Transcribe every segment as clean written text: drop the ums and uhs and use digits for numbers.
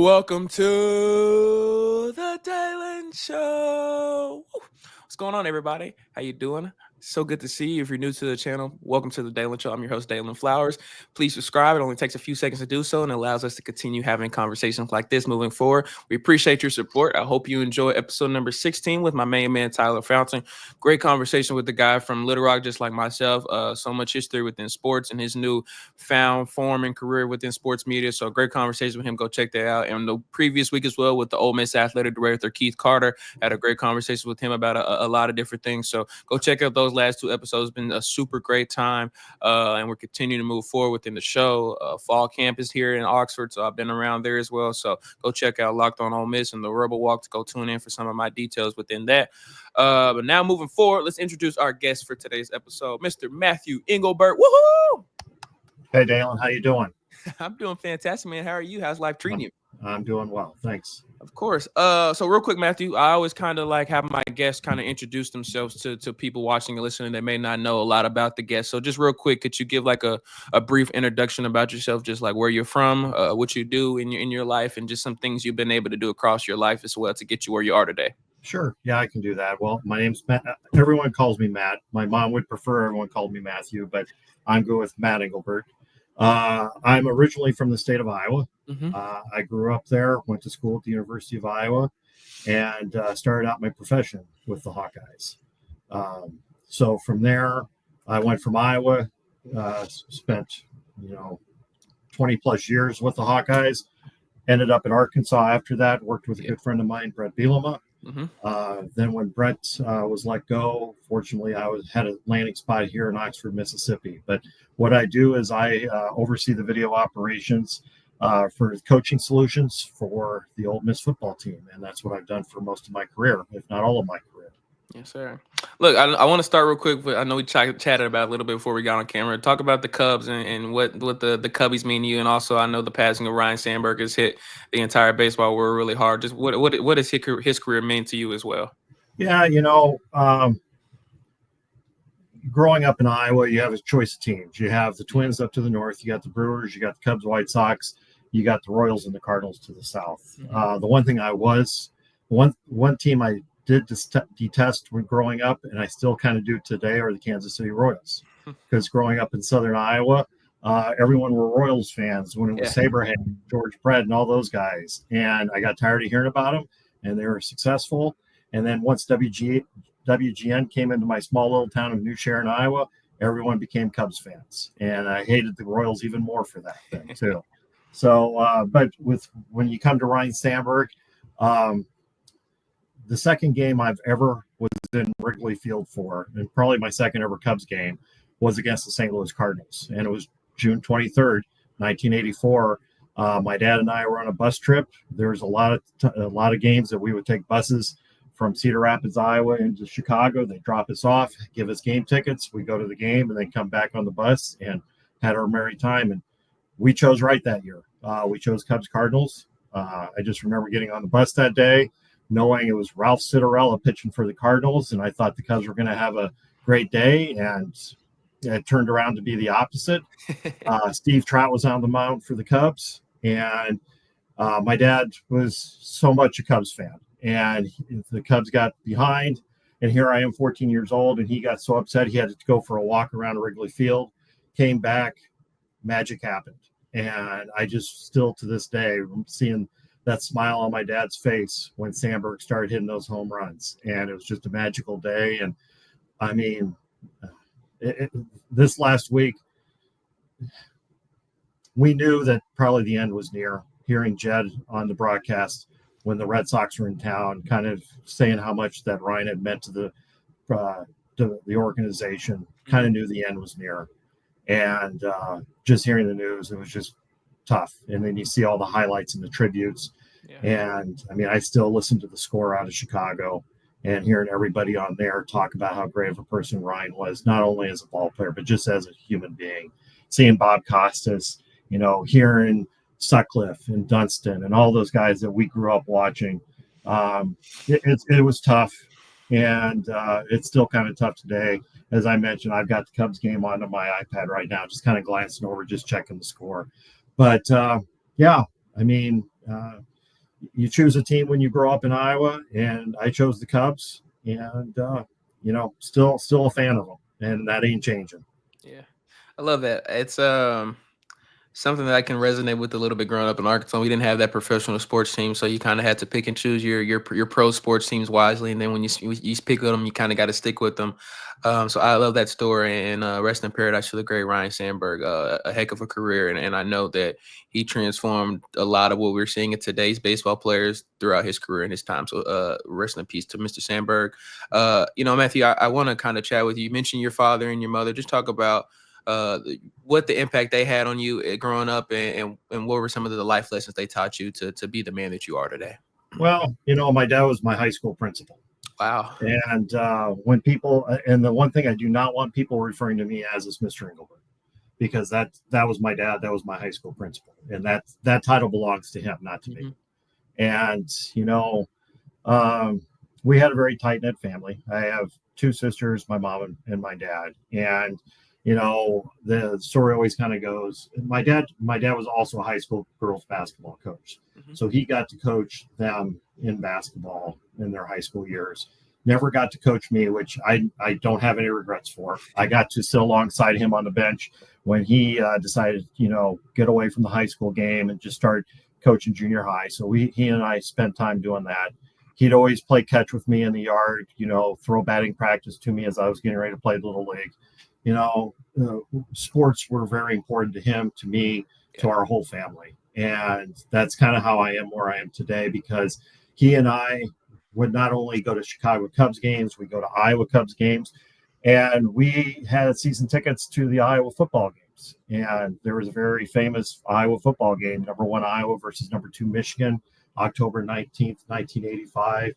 Welcome to the Dalen Show. What's going on, everybody? How you doing? So good to see you. If you're new to the channel, welcome to the Dalen Show. I'm your host, Dalen Flowers. Please subscribe. It only takes a few seconds to do so and allows us to continue having conversations like this moving forward. We appreciate your support. I hope you enjoy episode number 16 with my main man, Tyler Fountain. Great conversation with the guy from Little Rock, just like myself. So much history within sports and his new found form and career within sports media. So great conversation with him. Go check that out. And the previous week as well with the Ole Miss athletic director, Keith Carter, had a great conversation with him about a lot of different things. So go check out those last two episodes. It's been a super great time, and we're continuing to move forward within the show. Fall camp is here in Oxford, so I've been around there as well. So go check out Locked On Ole Miss and the Rebel Walk to go tune in for some of my details within that. But now moving forward, let's introduce our guest for today's episode, Mr. Matthew Engelbert. Woohoo! Hey, Dalen, how you doing? I'm doing fantastic, man. How are you? How's life treating you? I'm doing well, thanks. Of course. So real quick, Matthew, I always kind of like have my guests kind of introduce themselves to people watching and listening that may not know a lot about the guest. So just real quick, could you give like a brief introduction about yourself, just like where you're from, what you do in your life, and just some things you've been able to do across your life as well to get you where you are today? Sure. Yeah, I can do that. Well, my name's Matt. Everyone calls me Matt. My mom would prefer everyone called me Matthew, but I'm good with Matt Engelbert. I'm originally from the state of Iowa. Mm-hmm. I grew up there, went to school at the University of Iowa, and started out my profession with the Hawkeyes. So from there, I went from Iowa, spent 20 plus years with the Hawkeyes, ended up in Arkansas after that, worked with a good friend of mine, Bret Bielema. Mm-hmm. Then when Brent was let go, fortunately, I had a landing spot here in Oxford, Mississippi. But what I do is I oversee the video operations for coaching solutions for the Ole Miss football team. And that's what I've done for most of my career, if not all of my career. Yes, sir. Look, I want to start real quick. I know we chatted about it a little bit before we got on camera. Talk about the Cubs and what the Cubbies mean to you. And also, I know the passing of Ryne Sandberg has hit the entire baseball world really hard. Just what does his career mean to you as well? Yeah, growing up in Iowa, you have a choice of teams. You have the Twins up to the north. You got the Brewers. You got the Cubs, White Sox. You got the Royals and the Cardinals to the south. Mm-hmm. The one thing one team I did detest when growing up, and I still kind of do today, are the Kansas City Royals. Because growing up in southern Iowa, everyone were Royals fans when it was Saberhagen, George Brett, and all those guys. And I got tired of hearing about them, and they were successful. And then once WGN came into my small little town of New Sharon, Iowa, everyone became Cubs fans. And I hated the Royals even more for that then, too. So, but when you come to Ryne Sandberg, the second game I've ever was in Wrigley Field for, and probably my second ever Cubs game, was against the St. Louis Cardinals. And it was June 23rd, 1984. My dad and I were on a bus trip. There was a lot of games that we would take buses from Cedar Rapids, Iowa into Chicago. They drop us off, give us game tickets. We go to the game and then come back on the bus and had our merry time. And we chose right that year. We chose Cubs Cardinals. I just remember getting on the bus that day, knowing it was Ralph Citarella pitching for the Cardinals, and I thought the Cubs were going to have a great day, and it turned around to be the opposite. Steve Trout was on the mound for the Cubs, and my dad was so much a Cubs fan, and the Cubs got behind, and here I am 14 years old, and he got so upset he had to go for a walk around Wrigley Field, came back, magic happened. And I just still to this day, I'm seeing that smile on my dad's face when Sandberg started hitting those home runs. And it was just a magical day. And I mean, this last week, we knew that probably the end was near. Hearing Jed on the broadcast when the Red Sox were in town, kind of saying how much that Ryne had meant to the organization, kind of knew the end was near. And just hearing the news, it was just tough. And then you see all the highlights and the tributes. Yeah. And I mean, I still listen to the score out of Chicago and hearing everybody on there talk about how great of a person Ryne was, not only as a ball player, but just as a human being. Seeing Bob Costas, hearing Sutcliffe and Dunston and all those guys that we grew up watching. It was tough. And it's still kind of tough today. As I mentioned, I've got the Cubs game onto my iPad right now, just kind of glancing over, just checking the score. But yeah, I mean, you choose a team when you grow up in Iowa, and I chose the Cubs, and still a fan of them, and that ain't changing. Yeah, I love that. It's something that I can resonate with a little bit growing up in Arkansas. We didn't have that professional sports team, so you kind of had to pick and choose your pro sports teams wisely. And then when you pick with them, you kind of got to stick with them. So I love that story. And rest in paradise to the great Ryne Sandberg. A heck of a career, and I know that he transformed a lot of what we're seeing in today's baseball players throughout his career and his time. So rest in peace to Mr. Sandberg. Matthew, I want to kind of chat with you. You mentioned your father and your mother. Just talk about what the impact they had on you growing up, and what were some of the life lessons they taught you to be the man that you are today. Well, my dad was my high school principal. Wow. And when people, and the one thing I do not want people referring to me as is Mr. Engelbert, because that was my dad, that was my high school principal, and that title belongs to him, not to me. And we had a very tight-knit family. I have two sisters, my mom and my dad, and the story always kind of goes, my dad was also a high school girls basketball coach. So he got to coach them in basketball in their high school years. Never got to coach me, which I don't have any regrets for. I got to sit alongside him on the bench when he decided, get away from the high school game and just start coaching junior high. So he and I spent time doing that. He'd always play catch with me in the yard, throw batting practice to me as I was getting ready to play Little League. Sports were very important to him, to me, to our whole family. And that's kind of how I am where I am today, because he and I would not only go to Chicago Cubs games, we go to Iowa Cubs games, and we had season tickets to the Iowa football games. And there was a very famous Iowa football game, number 1 Iowa versus number 2 Michigan, October 19th, 1985.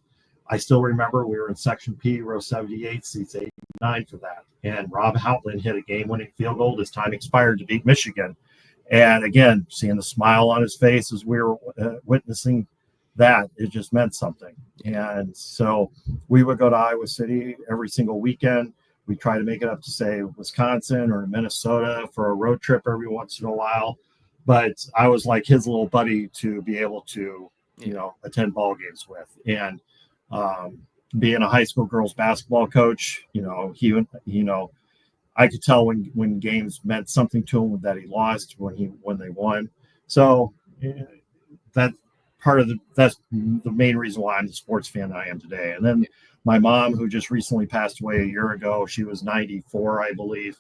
I still remember we were in Section P, row 78, seats 89 for that. And Rob Houtland hit a game-winning field goal. His time expired to beat Michigan. And again, seeing the smile on his face as we were witnessing that, it just meant something. And so we would go to Iowa City every single weekend. We try to make it up to, say, Wisconsin or Minnesota for a road trip every once in a while. But I was like his little buddy to be able to, attend ball games with. And being a high school girls basketball coach, I could tell when games meant something to him, that he lost, when they won. So that's the main reason why I'm the sports fan that I am today. And then my mom, who just recently passed away a year ago, she was 94, I believe.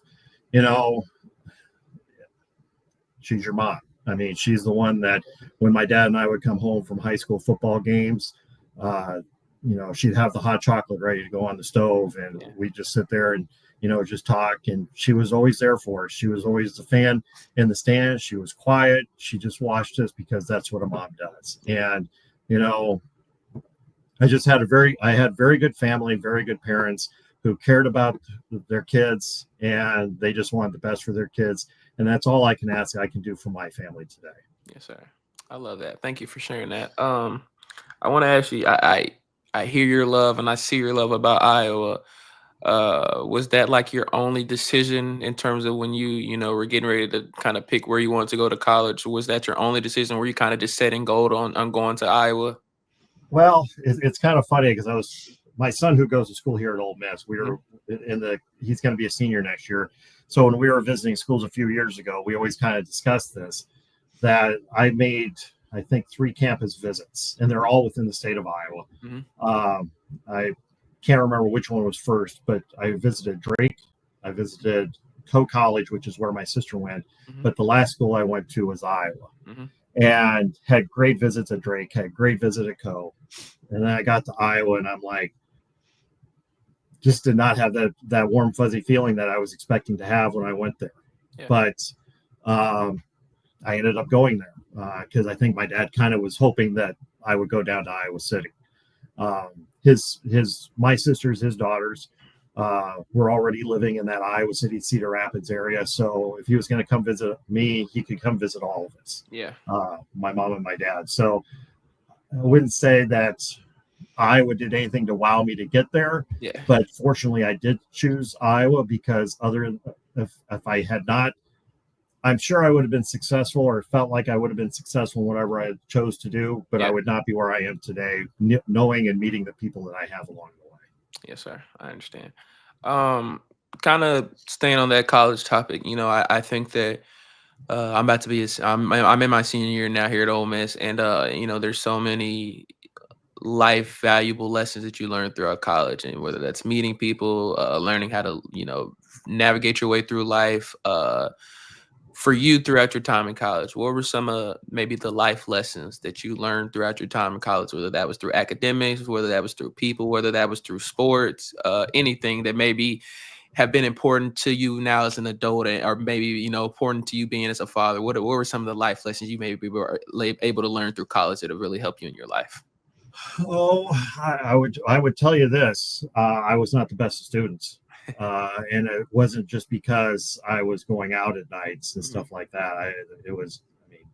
She's your mom. I mean, she's the one that when my dad and I would come home from high school football games, she'd have the hot chocolate ready to go on the stove, and we'd just sit there and, just talk. And she was always there for us. She was always the fan in the stands. She was quiet. She just watched us because that's what a mom does. And, I just had very good family, very good parents who cared about their kids, and they just wanted the best for their kids. And that's all I can ask I can do for my family today. Yes, sir. I love that. Thank you for sharing that. I want to ask you, I hear your love and I see your love about Iowa. Was that like your only decision in terms of when you were getting ready to kind of pick where you wanted to go to college? Was that your only decision? Were you kind of just setting gold on going to Iowa? Well, it's kind of funny because my son, who goes to school here at Ole Miss, we were he's going to be a senior next year. So when we were visiting schools a few years ago, we always kind of discussed this, that I made, I think, 3 campus visits, and they're all within the state of Iowa. I can't remember which one was first, but I visited Drake. I visited Coe College, which is where my sister went. But the last school I went to was Iowa. And had great visits at Drake, had great visit at Coe. And then I got to Iowa, and I'm like, just did not have that warm, fuzzy feeling that I was expecting to have when I went there. But I ended up going there because I think my dad kind of was hoping that I would go down to Iowa City. My sisters, his daughters, were already living in that Iowa City, Cedar Rapids area. So if he was going to come visit me, he could come visit all of us. My mom and my dad. So I wouldn't say that Iowa did anything to wow me to get there. Yeah. But fortunately, I did choose Iowa because if I had not, I'm sure I would have been successful or felt like I would have been successful in whatever I chose to do, but I would not be where I am today, knowing and meeting the people that I have along the way. Yes, sir. I understand. Kind of staying on that college topic, I think that I'm about to be, I'm in my senior year now here at Ole Miss, and there's so many life valuable lessons that you learn throughout college, and whether that's meeting people, learning how to, navigate your way through life. For you throughout your time in college, what were some of maybe the life lessons that you learned throughout your time in college, whether that was through academics, whether that was through people, whether that was through sports, anything that maybe have been important to you now as an adult, or maybe, important to you being as a father? What were some of the life lessons you maybe were able to learn through college that have really helped you in your life? Oh, I would tell you this. I was not the best of students. And it wasn't just because I was going out at nights and stuff like that.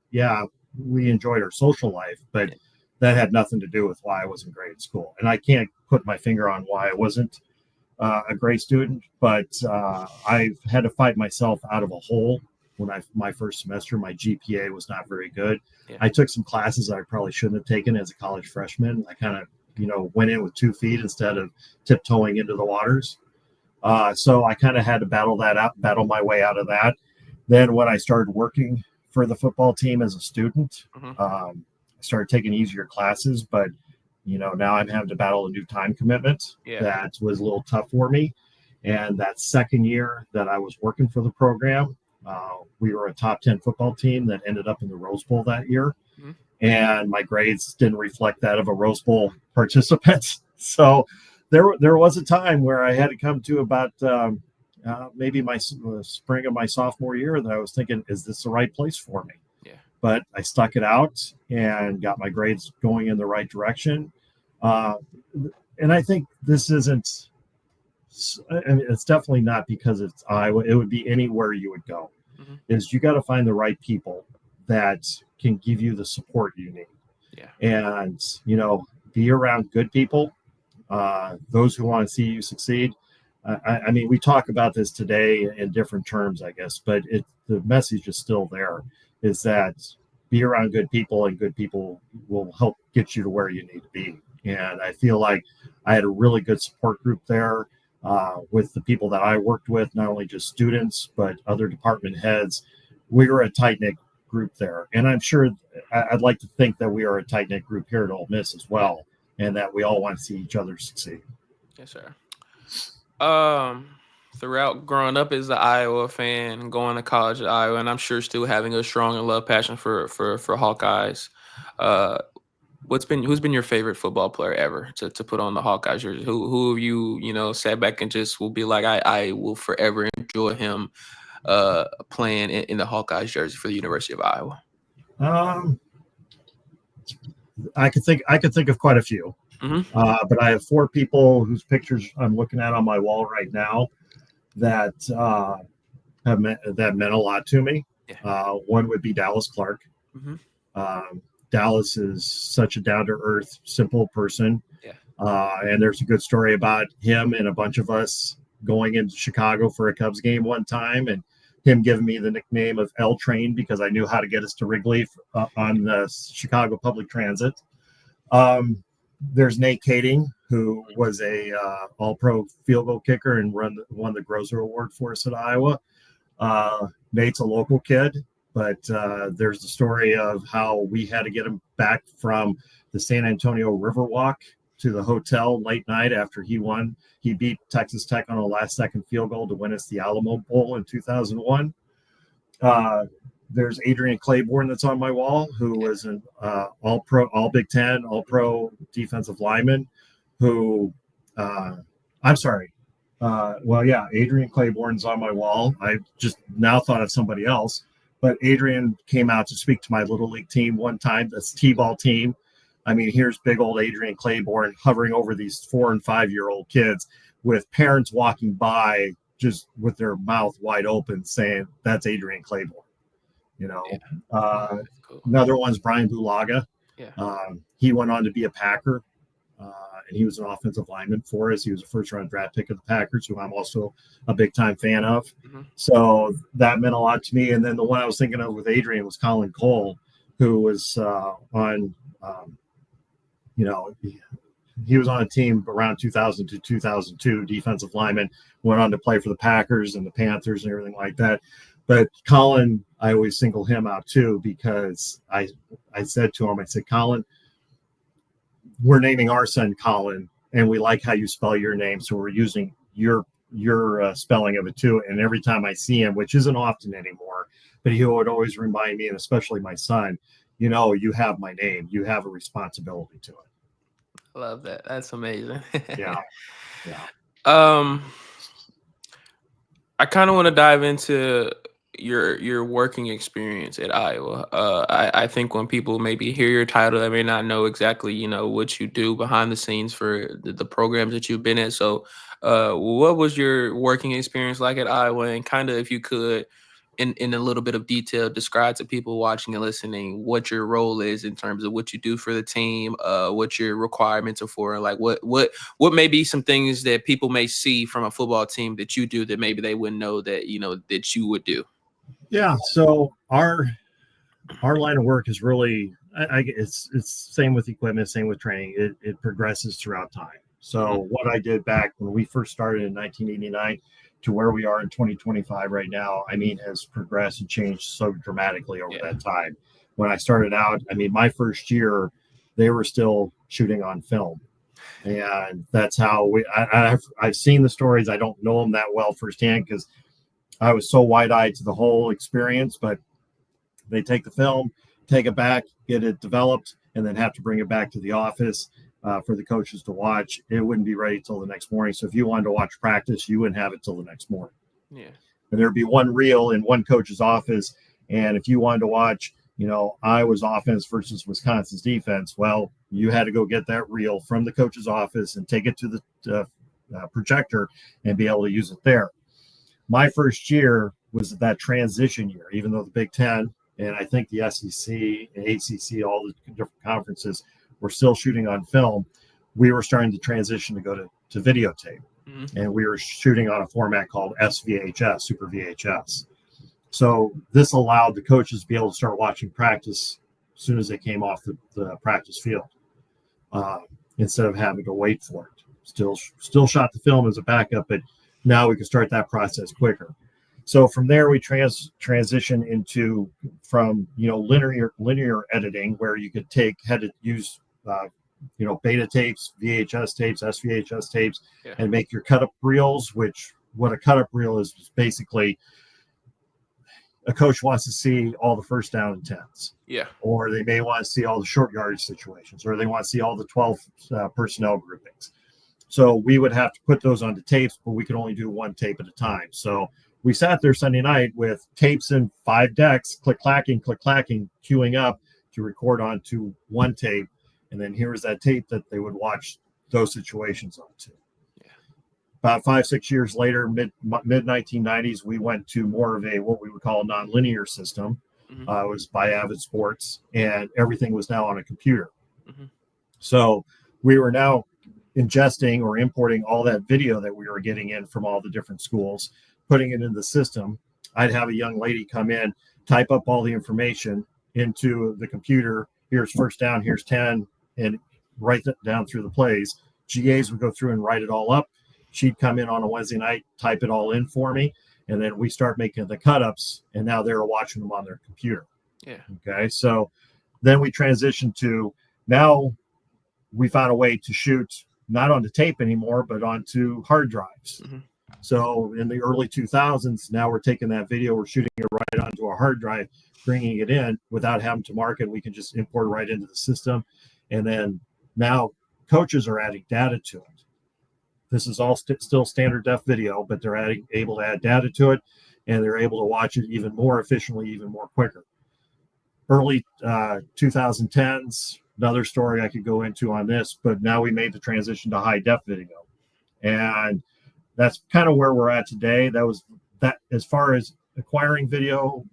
Yeah, we enjoyed our social life, but that had nothing to do with why I wasn't great at school. And I can't put my finger on why I wasn't a great student, but I've had to fight myself out of a hole. My first semester, my GPA was not very good. Yeah. I took some classes I probably shouldn't have taken as a college freshman. I kind of, went in with 2 feet instead of tiptoeing into the waters. So I kind of had to battle my way out of that. Then when I started working for the football team as a student, I started taking easier classes, but now I'm having to battle a new time commitment. That was a little tough for me. And that second year that I was working for the program, we were a top 10 football team that ended up in the Rose Bowl that year. And my grades didn't reflect that of a Rose Bowl participant. So there was a time where I had to come to about maybe my spring of my sophomore year that I was thinking, is this the right place for me? But I stuck it out and got my grades going in the right direction. And I think this isn't, it's definitely not because it's Iowa. It would be anywhere you would go. Is you got to find the right people that can give you the support you need. And, be around good people, those who want to see you succeed. I mean, we talk about this today in different terms, I guess, but the message is still there, is that be around good people, and good people will help get you to where you need to be. And I feel like I had a really good support group there with the people that I worked with, not only just students, but other department heads. We were a tight-knit group there. And I'm sure, I'd like to think that we are a tight-knit group here at Ole Miss as well, and that we all want to see each other succeed. Yes, sir. Throughout growing up as an Iowa fan, going to college at Iowa, and I'm sure still having a strong and love passion for Hawkeyes. Who's been your favorite football player ever to put on the Hawkeyes jersey? Who have you sat back and just will be like, I will forever enjoy him playing in the Hawkeyes jersey for the University of Iowa? I could think of quite a few. But I have 4 people whose pictures I'm looking at on my wall right now that meant a lot to me. One would be Dallas Clark. Dallas is such a down-to-earth, simple person. And there's a good story about him and a bunch of us going into Chicago for a Cubs game one time, and him giving me the nickname of L Train because I knew how to get us to Wrigley on the Chicago Public Transit. There's Nate Kading, who was a all-pro field goal kicker and won the Grozer Award for us at Iowa. Nate's a local kid, but there's the story of how we had to get him back from the San Antonio Riverwalk to the hotel late night after he won. He beat Texas Tech on a last-second field goal to win us the Alamo Bowl in 2001. There's Adrian Claiborne that's on my wall, who was an all-pro, all Big Ten, all-pro defensive lineman who, Adrian Claiborne's on my wall. I just now thought of somebody else, but Adrian came out to speak to my Little League team one time, that's T-ball team. I mean, here's big old Adrian Claiborne hovering over these 4- and 5-year-old kids with parents walking by just with their mouth wide open saying, that's Adrian Claiborne. Cool. Another one's Brian Bulaga. He went on to be a Packer. and he was an offensive lineman for us. He was a first-round draft pick of the Packers, who I'm also a big-time fan of. Mm-hmm. So that meant a lot to me. And then the one I was thinking of with Adrian was Colin Cole, who was on, he was on a team around 2000 to 2002, defensive lineman, went on to play for the Packers and the Panthers and everything like that. But Colin, I always single him out too, because I said to him, I said, Colin, we're naming our son Colin, and we like how you spell your name, so we're using your spelling of it too. And every time I see him, which isn't often anymore, but he would always remind me, and especially my son, you have my name, you have a responsibility to it. I love that. That's amazing. Yeah. I kind of want to dive into your working experience at Iowa. I think when people maybe hear your title, they may not know exactly, what you do behind the scenes for the programs that you've been at. So what was your working experience like at Iowa? And kind of, if you could, in a little bit of detail, describe to people watching and listening what your role is in terms of what you do for the team, what your requirements are for, and like what may be some things that people may see from a football team that you do that maybe they wouldn't know that that you would do. Yeah. So our line of work is really, it's same with equipment, same with training. It progresses throughout time. So what I did back when we first started in 1989 to where we are in 2025 right now, has progressed and changed so dramatically over that time. When I started out, my first year, they were still shooting on film. And that's how I've seen the stories. I don't know them that well firsthand because I was so wide-eyed to the whole experience, but they take the film, take it back, get it developed, and then have to bring it back to the office for the coaches to watch. It wouldn't be ready till the next morning. So if you wanted to watch practice, you wouldn't have it till the next morning. Yeah. And there'd be one reel in one coach's office. And if you wanted to watch, Iowa's offense versus Wisconsin's defense, well, you had to go get that reel from the coach's office and take it to the projector and be able to use it there. My first year was that transition year, even though the Big Ten and I think the SEC and ACC, all the different conferences were still shooting on film. We were starting to transition to go to videotape. Mm-hmm. And we were shooting on a format called SVHS, Super VHS. So this allowed the coaches to be able to start watching practice as soon as they came off the practice field, instead of having to wait for it. Still shot the film as a backup, but now we can start that process quicker. So from there, we transition into linear editing, where you could had to use beta tapes, VHS tapes, SVHS tapes, and make your cut up reels. Which what a cut up reel is basically a coach wants to see all the first down and 10s. Yeah. Or they may want to see all the short yardage situations, or they want to see all the 12 personnel groupings. So we would have to put those onto tapes, but we could only do one tape at a time. So we sat there Sunday night with tapes in 5 decks, click-clacking, queuing up to record onto one tape. And then here was that tape that they would watch those situations onto. Yeah. About 5-6 years later, mid 1990s, we went to more of what we would call a nonlinear system. Mm-hmm. It was by Avid Sports, and everything was now on a computer. Mm-hmm. So we were now ingesting or importing all that video that we were getting in from all the different schools, putting it in the system. I'd have a young lady come in, type up all the information into the computer. Here's first down, here's 10, and write that down through the plays. GAs would go through and write it all up. She'd come in on a Wednesday night, type it all in for me, and then we start making the cut-ups, and now they're watching them on their computer. Yeah. Okay, so then we transitioned to, now we found a way to shoot not onto tape anymore, but onto hard drives. Mm-hmm. So in the early 2000s, now we're taking that video, we're shooting it right onto a hard drive, bringing it in without having to mark it. We can just import it right into the system. And then now coaches are adding data to it. This is all still standard def video, but they're able to add data to it, and they're able to watch it even more efficiently, even more quicker. Early 2010s, another story I could go into on this, but now we made the transition to high def video. And that's kind of where we're at today. That as far as acquiring video,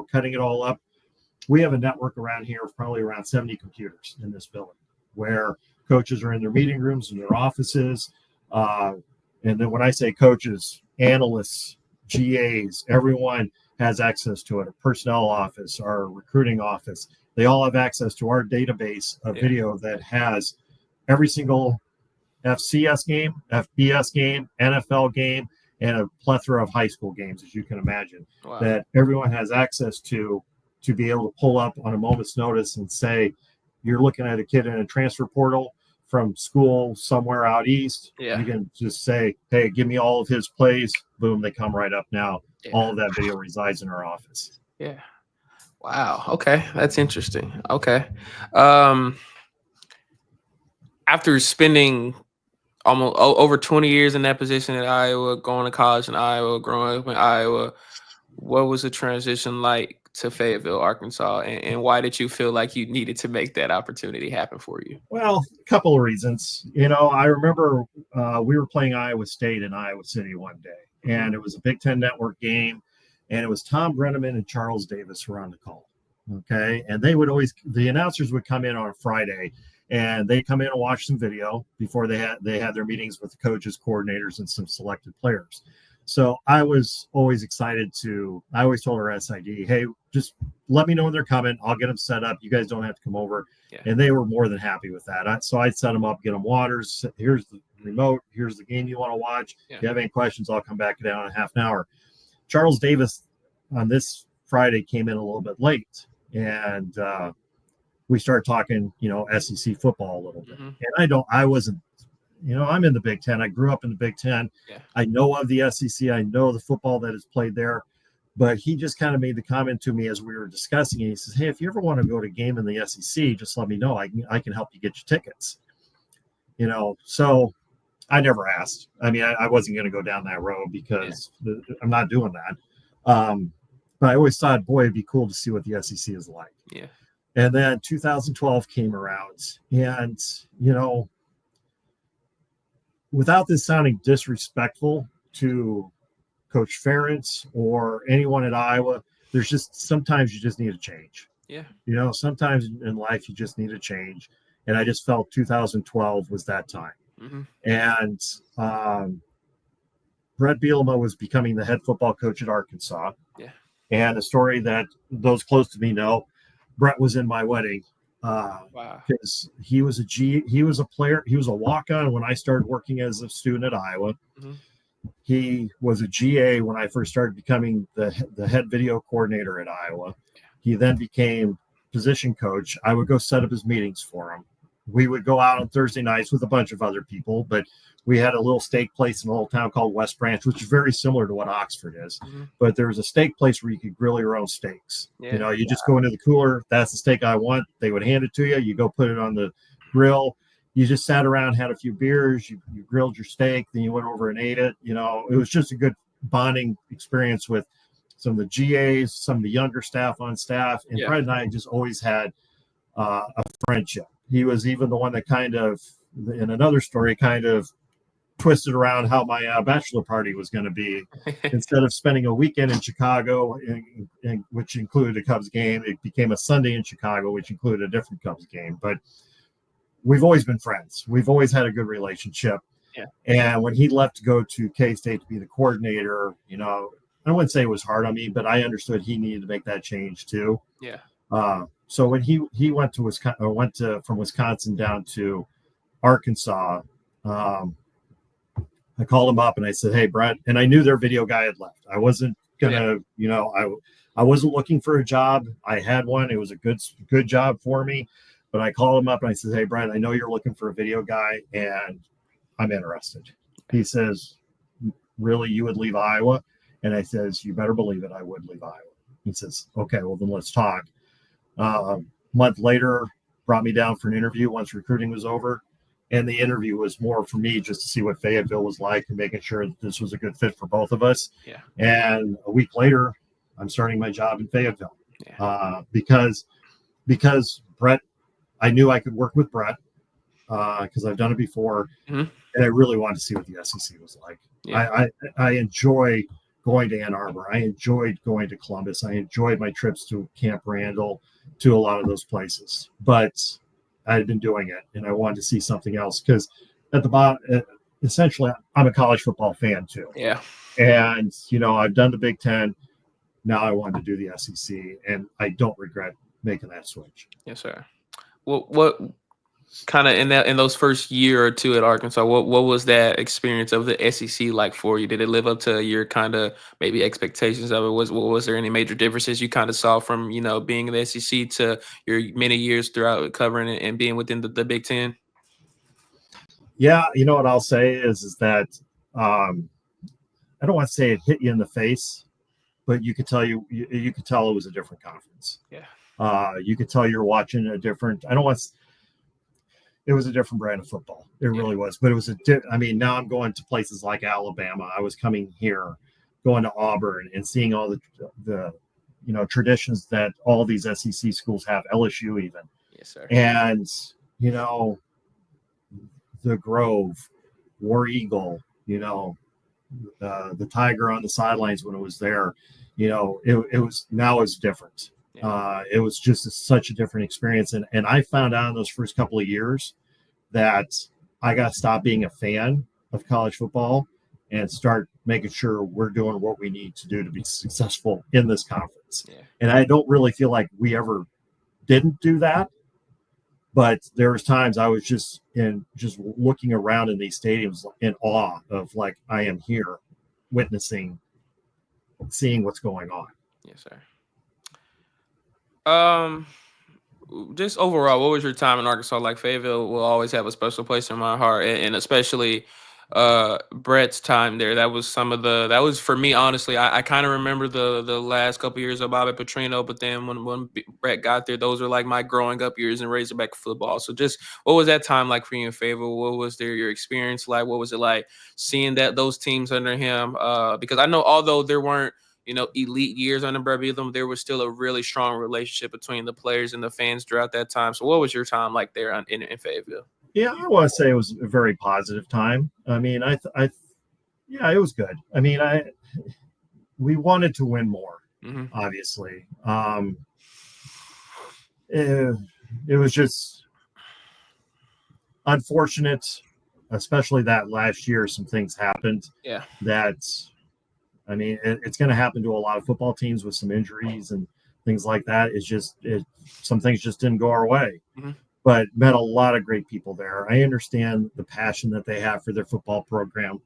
cutting it all up, we have a network around here of probably around 70 computers in this building, where Coaches are in their meeting rooms, in their offices. And then when I say coaches, analysts, GAs, everyone has access to it. A personnel office, our recruiting office, they all have access to our database of video that has every single FCS game, FBS game, NFL game, and a plethora of high school games, as you can imagine, that everyone has access to be able to pull up on a moment's notice and say, you're looking at a kid in a transfer portal from school somewhere out east. You can just say, hey, give me all of his plays. Boom, they come right up now. All of that video resides in our office. Yeah. Wow. Okay. That's interesting. Okay. After spending almost over 20 years in that position at Iowa, going to college in Iowa, growing up in Iowa, what was the transition like to Fayetteville, Arkansas, and why did you feel like you needed to make that opportunity happen for you? Well, a couple of reasons. I remember we were playing Iowa State in Iowa City one day, and it was a Big Ten Network game, and it was Tom Brenneman and Charles Davis who were on the call. Okay, and the announcers would come in on a Friday, and they come in and watch some video before they had their meetings with the coaches, coordinators, and some selected players. So I was always excited I always told our SID, hey, just let me know when they're coming. I'll get them set up. You guys don't have to come over. Yeah. And they were more than happy with that. So I'd set them up, get them waters. Here's the remote. Here's the game you want to watch. Yeah. If you have any questions, I'll come back down in half an hour. Charles Davis on this Friday came in a little bit late. And we started talking, SEC football a little bit. And I wasn't, I'm in the Big Ten. I grew up in the Big Ten. Yeah. I know of the SEC. I know the football that is played there. But he just kind of made the comment to me as we were discussing it. He says, hey, if you ever want to go to a game in the SEC, just let me know. I can help you get your tickets. So I never asked. I mean, I wasn't going to go down that road because I'm not doing that. But I always thought, boy, it'd be cool to see what the SEC is like. Yeah. And then 2012 came around, and, without this sounding disrespectful to Coach Ferentz or anyone at Iowa, there's just sometimes you just need a change. Yeah. Sometimes in life you just need a change. And I just felt 2012 was that time. And Bret Bielema was becoming the head football coach at Arkansas. Yeah. And a story that those close to me know, Bret was in my wedding. Because he was a player. He was a walk-on when I started working as a student at Iowa. He was a GA when I first started becoming the head video coordinator at Iowa. He then became position coach. I would go set up his meetings for him. We would go out on Thursday nights with a bunch of other people, but we had a little steak place in a little town called West Branch, which is very similar to what Oxford is. But there was a steak place where you could grill your own steaks. Yeah. You just go into the cooler. That's the steak I want. They would hand it to you. You go put it on the grill. You just sat around, had a few beers. You grilled your steak. Then you went over and ate it. It was just a good bonding experience with some of the GAs, some of the younger staff on staff. And Bret and I just always had a friendship. He was even the one that kind of, in another story, kind of twisted around how my bachelor party was going to be. Instead of spending a weekend in Chicago, which included a Cubs game, it became a Sunday in Chicago, which included a different Cubs game. But we've always been friends. We've always had a good relationship. Yeah. And when he left to go to K-State to be the coordinator, I wouldn't say it was hard on me, but I understood he needed to make that change too. Yeah. So when he went to Wisconsin, or from Wisconsin down to Arkansas, I called him up and I said, hey, Bret, and I knew their video guy had left. I wasn't gonna, I wasn't looking for a job. I had one. It was a good job for me. But I called him up and I said, hey, Bret, I know you're looking for a video guy and I'm interested. He says, really, you would leave Iowa? And I says, you better believe it, I would leave Iowa. He says, okay, well, then let's talk. A month later, brought me down for an interview once recruiting was over. And the interview was more for me just to see what Fayetteville was like and making sure that this was a good fit for both of us. Yeah. And a week later, I'm starting my job in Fayetteville. Yeah. Because Bret, I knew I could work with Bret because I've done it before. And I really wanted to see what the SEC was like. Yeah. I enjoy going to Ann Arbor. I enjoyed going to Columbus. I enjoyed my trips to Camp Randall, to a lot of those places. But I had been doing it, and I wanted to see something else because at the bottom, essentially, I'm a college football fan too. Yeah. And I've done the Big Ten. Now I wanted to do the SEC, and I don't regret making that switch. Yes, sir. What kind of in those first year or two at Arkansas, what was that experience of the SEC like for you? Did it live up to your kind of maybe expectations of it? Was there any major differences you kind of saw from being in the SEC to your many years throughout covering it and being within the Big Ten? Yeah, what I'll say is that I don't want to say it hit you in the face, but you could tell you could tell it was a different conference. Yeah. You could tell you're watching a different. I don't want. It was a different brand of football. It really was. But it was now I'm going to places like Alabama. I was coming here, going to Auburn, and seeing all the traditions that all these SEC schools have. LSU even. Yes, sir. And the Grove, War Eagle. The Tiger on the sidelines when it was there. It was now it's different. Yeah. It was just such a different experience. And I found out in those first couple of years that I got to stop being a fan of college football and start making sure we're doing what we need to do to be successful in this conference. Yeah. And I don't really feel like we ever didn't do that. But there was times I was just looking around in these stadiums in awe of like, I am here witnessing, seeing what's going on. Yes, sir. Just overall, what was your time in Arkansas like? Fayetteville will always have a special place in my heart, and especially Bret's time there. That was for me, honestly. I kind of remember the last couple years of Bobby Petrino, but then when Bret got there, those were like my growing up years in Razorback football. So just what was that time like for you in Fayetteville? What was your experience like? What was it like seeing those teams under him? Because I know although there weren't elite years under Bret Bielema, there was still a really strong relationship between the players and the fans throughout that time. So what was your time like there in Fayetteville? Yeah, I want to say it was a very positive time. I mean, it was good. I mean, we wanted to win more, obviously. It was just unfortunate, especially that last year, some things happened. Yeah. It's going to happen to a lot of football teams with some injuries and things like that. Some things just didn't go our way. Mm-hmm. But met a lot of great people there. I understand the passion that they have for their football program,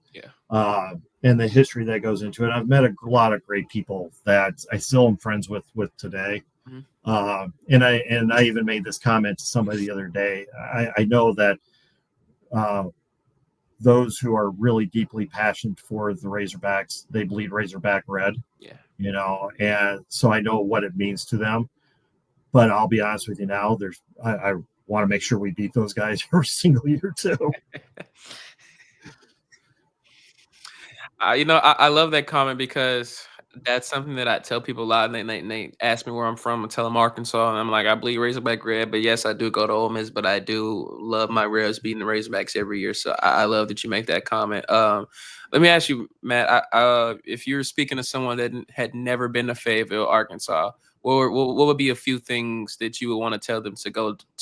and the history that goes into it. I've met a lot of great people that I still am friends with today. Mm-hmm. And I even made this comment to somebody the other day. I know that those who are really deeply passionate for the Razorbacks, they bleed Razorback red. Yeah. And so I know what it means to them. But I'll be honest with you now, I want to make sure we beat those guys every single year too. I love that comment because that's something that I tell people a lot. And they ask me where I'm from. I tell them Arkansas, and I'm like, I bleed Razorback red. But yes, I do go to Ole Miss, but I do love my Reds beating the Razorbacks every year. So I love that you make that comment. Let me ask you, Matt, if you're speaking to someone that had never been to Fayetteville, Arkansas, what would be a few things that you would want to tell them to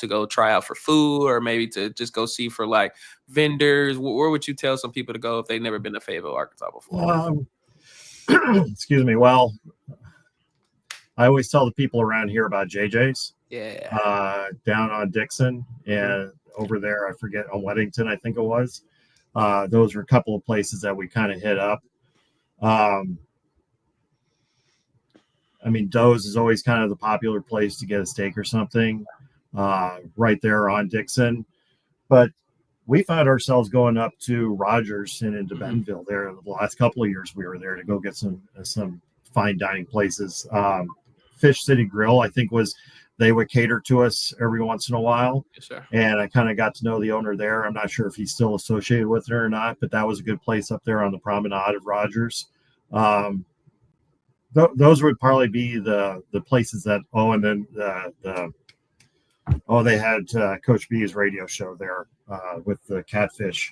go try out for food, or maybe to just go see for like vendors? Where would you tell some people to go if they've never been to Fayetteville, Arkansas before? Excuse me. Well, I always tell the people around here about JJ's. Yeah. Down on Dixon and over there, I forget, on Weddington, I think it was. Those were a couple of places that we kind of hit up. Doe's is always kind of the popular place to get a steak or something, right there on Dixon. But we found ourselves going up to Rogers and into Bentonville there the last couple of years. We were there to go get some fine dining places. Fish City Grill, I think, they would cater to us every once in a while. Yes, sir. And I kind of got to know the owner there. I'm not sure if he's still associated with it or not, but that was a good place up there on the promenade of Rogers. Those would probably be the places that. Oh, and then they had Coach B's radio show there with the catfish.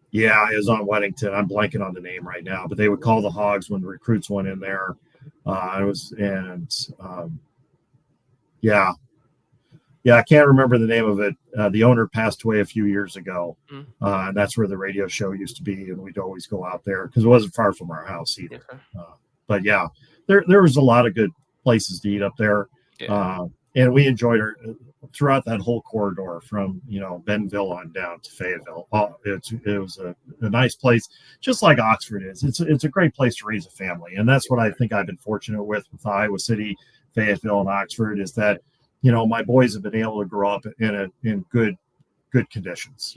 Yeah, it was on Weddington. I'm blanking on the name right now, but they would call the Hogs when the recruits went in there. Yeah, I can't remember the name of it. The owner passed away a few years ago, Mm. and that's where the radio show used to be, and we'd always go out there because it wasn't far from our house either. Yes, But yeah, there was a lot of good places to eat up there, yeah. and we enjoyed it throughout that whole corridor from Bentonville on down to Fayetteville. It was a nice place, just like Oxford is. It's a great place to raise a family, and that's what I think I've been fortunate with Iowa City, Fayetteville, and Oxford is that my boys have been able to grow up in good conditions.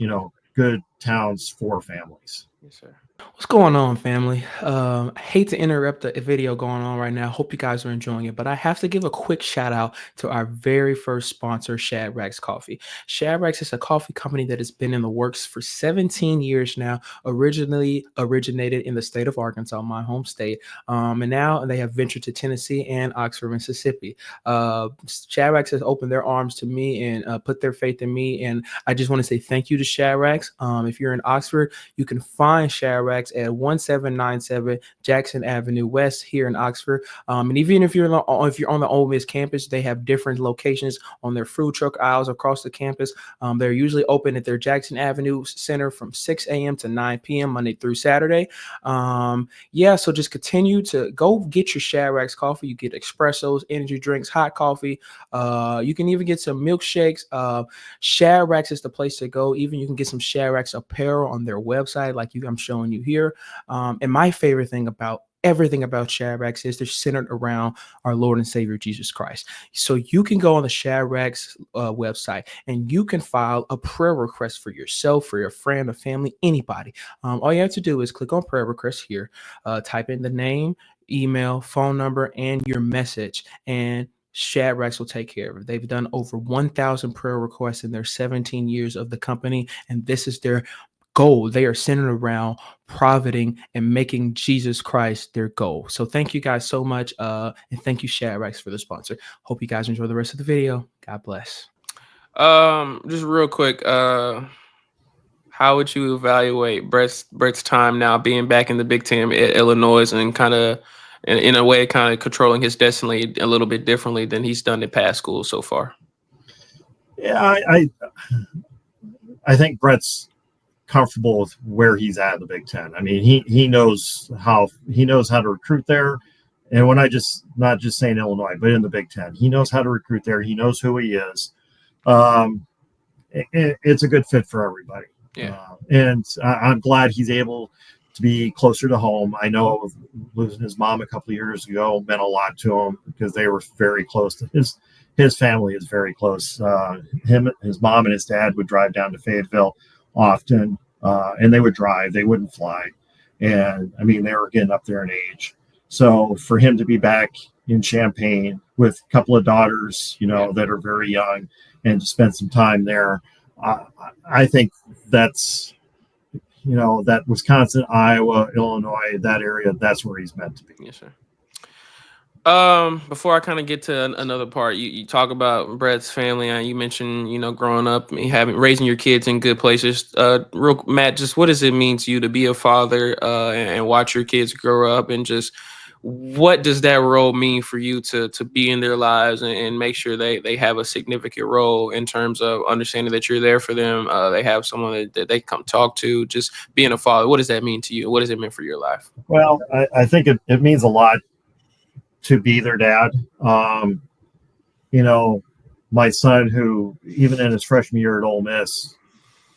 Good towns for families. Yes, sir. What's going on, family? I hate to interrupt the video going on right now. Hope you guys are enjoying it, but I have to give a quick shout out to our very first sponsor, Shadrach's Coffee. Shadrach's is a coffee company that has been in the works for 17 years now. Originally originated in the state of Arkansas, my home state, and now they have ventured to Tennessee and Oxford, Mississippi. Shadrach's has opened their arms to me and put their faith in me, and I just want to say thank you to Shadrach's. If you're in Oxford, you can find Shadrach's at 1797 Jackson Avenue West here in Oxford. And even if you're on the Ole Miss campus, they have different locations on their food truck aisles across the campus. They're usually open at their Jackson Avenue Center from 6 a.m. to 9 p.m. Monday through Saturday. So just continue to go get your Shadrach's coffee. You get espressos, energy drinks, hot coffee. You can even get some milkshakes. Shadrach's is the place to go. Even you can get some Shadrach's apparel on their website, like I'm showing you here. And my favorite thing about everything about Shadrach's is they're centered around our Lord and Savior Jesus Christ. So you can go on the Shadrach's website and you can file a prayer request for yourself, for your friend, a family, anybody. All you have to do is click on prayer request here, type in the name, email, phone number, and your message, and Shadrach's will take care of it. They've done over 1,000 prayer requests in their 17 years of the company, and this is their goal. They are centered around profiting and making Jesus Christ their goal. So thank you guys so much. And thank you, Shadrach's, for the sponsor. Hope you guys enjoy the rest of the video. God bless. Just real quick, how would you evaluate Bret's time now being back in the Big Ten at Illinois and kind of in a way kind of controlling his destiny a little bit differently than he's done in past schools so far? Yeah, I think Bret's comfortable with where he's at in the Big Ten. I mean, he knows how to recruit there. And when not just saying Illinois, but in the Big Ten, he knows how to recruit there. He knows who he is. It's a good fit for everybody. Yeah. And I'm glad he's able to be closer to home. I know losing his mom a couple of years ago meant a lot to him because they were very close to his family is very close. His mom and his dad would drive down to Fayetteville often, and they would drive. They wouldn't fly. And, I mean, they were getting up there in age. So for him to be back in Champaign with a couple of daughters, that are very young and to spend some time there, I think that's, that Wisconsin, Iowa, Illinois, that area, that's where he's meant to be. Yes, sir. Before I kind of get to another part, you talk about Bret's family. You mentioned, growing up, raising your kids in good places. Matt, just what does it mean to you to be a father and watch your kids grow up, and just what does that role mean for you to be in their lives and make sure they have a significant role in terms of understanding that you're there for them? They have someone that they come talk to. Just being a father, what does that mean to you? What does it mean for your life? Well, I think it means a lot to be their dad. My son, who even in his freshman year at Ole Miss,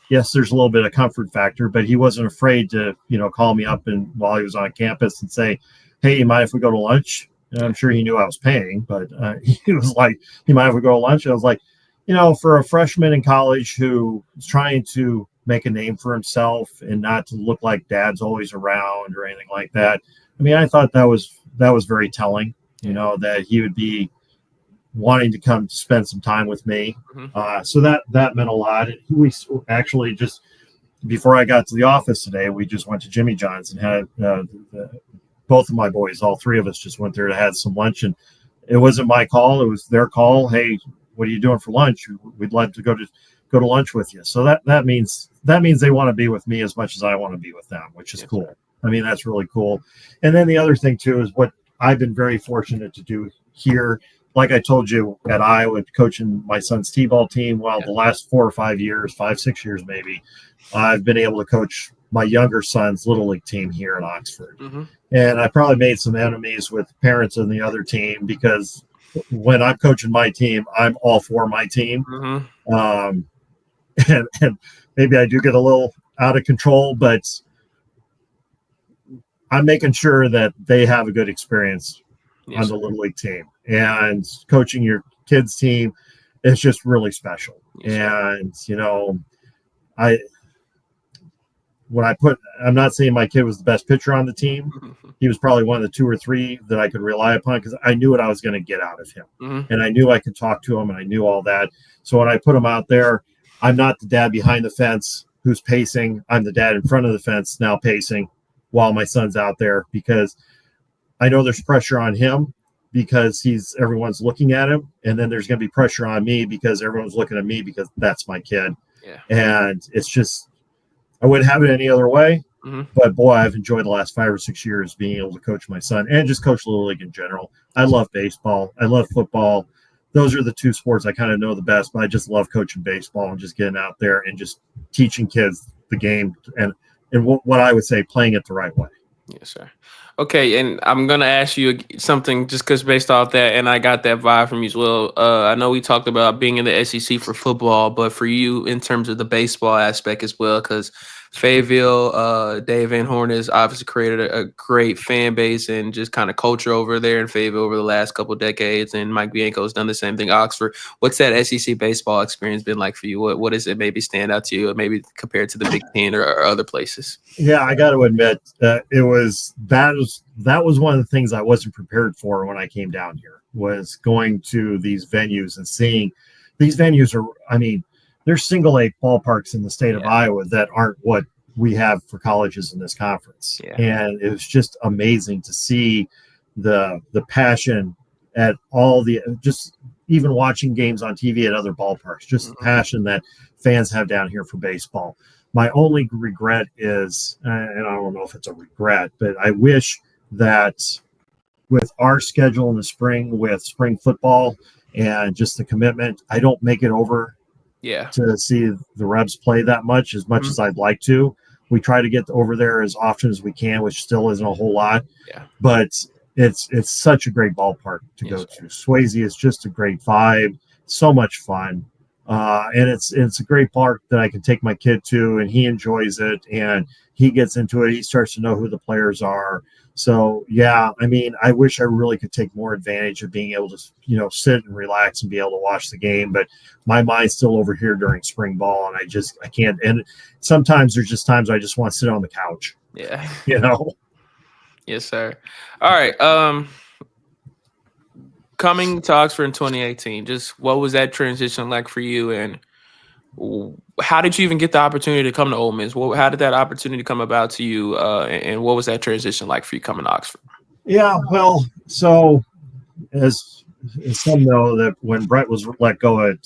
yes, there's a little bit of comfort factor, but he wasn't afraid to, call me up and while he was on campus and say, "Hey, you mind if we go to lunch?" And I'm sure he knew I was paying, but he was like, "You mind if we go to lunch?" And I was like, for a freshman in college who is trying to make a name for himself and not to look like dad's always around or anything like that. I mean, I thought that was very telling, that he would be wanting to come to spend some time with me. Mm-hmm. So that meant a lot. We actually just, before I got to the office today, we just went to Jimmy John's and had both of my boys, all three of us just went there to have some lunch. And it wasn't my call. It was their call. "Hey, what are you doing for lunch? We'd love to go to lunch with you." So that means they want to be with me as much as I want to be with them, which is cool. I mean, that's really cool. And then the other thing too is what I've been very fortunate to do here like I told you at Iowa, coaching my son's t-ball team, well, the last 4 or 5 years, 5, 6 years maybe, I've been able to coach my younger son's little league team here in Oxford. Mm-hmm. And I probably made some enemies with parents in the other team because when I'm coaching my team, I'm all for my team. Mm-hmm. And maybe I do get a little out of control, but I'm making sure that they have a good experience on the little league team. And coaching your kids' team is just really special. And, you know, I'm not saying my kid was the best pitcher on the team. He was probably one of the 2 or 3 that I could rely upon because I knew what I was going to get out of him. Mm-hmm. And I knew I could talk to him and I knew all that. So when I put him out there, I'm not the dad behind the fence who's pacing. I'm the dad in front of the fence now pacing while my son's out there because I know there's pressure on him because everyone's looking at him. And then there's going to be pressure on me because everyone's looking at me because that's my kid. Yeah. And it's just, I wouldn't have it any other way. Mm-hmm. But boy, I've enjoyed the last 5 or 6 years being able to coach my son and just coach Little League in general. I love baseball. I love football. Those are the 2 sports I kind of know the best, but I just love coaching baseball and just getting out there and just teaching kids the game and what I would say, playing it the right way. Yes, sir. Okay, and I'm going to ask you something just because based off that, and I got that vibe from you as well. I know we talked about being in the SEC for football, but for you in terms of the baseball aspect as well, because Fayetteville, Dave Van Horn has obviously created a great fan base and just kind of culture over there in Fayetteville over the last couple of decades, and Mike Bianco has done the same thing. Oxford, what's that SEC baseball experience been like for you? What does it maybe stand out to you, maybe compared to the Big Ten or other places? Yeah, I got to admit, that was one of the things I wasn't prepared for when I came down here, was going to these venues and seeing these venues are, I mean, there's single A ballparks in the state of Iowa that aren't what we have for colleges in this conference. Yeah. And it was just amazing to see the passion at all just even watching games on TV at other ballparks, just the passion that fans have down here for baseball. My only regret is, and I don't know if it's a regret, but I wish that with our schedule in the spring, with spring football and just the commitment, I don't make it over to see the Rebs play that much as I'd like to. We try to get over there as often as we can, which still isn't a whole lot. Yeah. But it's such a great ballpark to go to. Swayze is just a great vibe, so much fun. And it's a great park that I can take my kid to, and he enjoys it and he gets into it. He starts to know who the players are. So, yeah, I mean, I wish I really could take more advantage of being able to, sit and relax and be able to watch the game. But my mind's still over here during spring ball, and I can't. And sometimes there's just times I just want to sit on the couch. Yeah. Yes, sir. All right. Coming to Oxford in 2018, just what was that transition like for you, and how did you even get the opportunity to come to Ole Miss? How did that opportunity come about to you, and what was that transition like for you coming to Oxford? Yeah, well, so as some know, that when Bret was let go at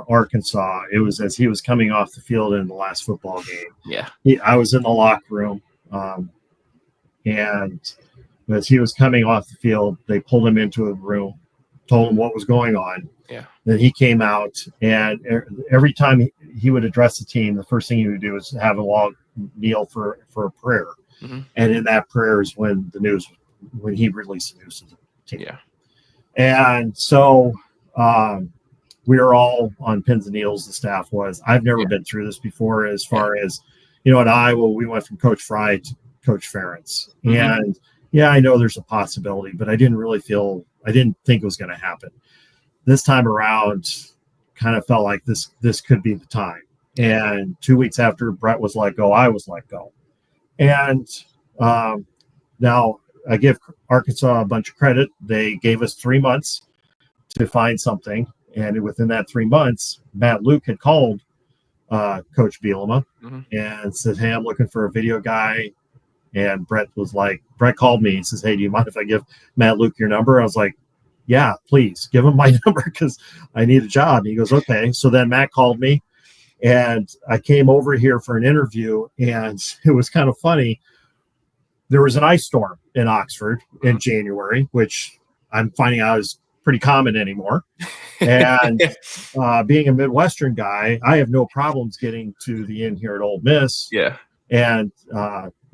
Arkansas, it was as he was coming off the field in the last football game. Yeah, I was in the locker room, and as he was coming off the field, they pulled him into a room, told him what was going on. Yeah. Then he came out, and every time he would address the team, the first thing he would do is have a long kneel for a prayer. Mm-hmm. And in that prayer is when he released the news to the team. Yeah. And so we were all on pins and needles, the staff was. I've never been through this before as far as, at Iowa, we went from Coach Fry to Coach Ferentz. Mm-hmm. And I know there's a possibility, but I didn't think it was going to happen. This time around, kind of felt like this could be the time. And 2 weeks after Bret was let go, I was let go. And now I give Arkansas a bunch of credit. They gave us 3 months to find something. And within that 3 months, Matt Luke had called Coach Bielema and said, "Hey, I'm looking for a video guy." And Bret called me. He says, "Hey, do you mind if I give Matt Luke your number?" I was like, "Yeah, please give him my number because I need a job." And he goes, "Okay." So then Matt called me, and I came over here for an interview, and it was kind of funny. There was an ice storm in Oxford in January, which I'm finding out is pretty common anymore. And being a Midwestern guy, I have no problems getting to the inn here at Ole Miss. Yeah. And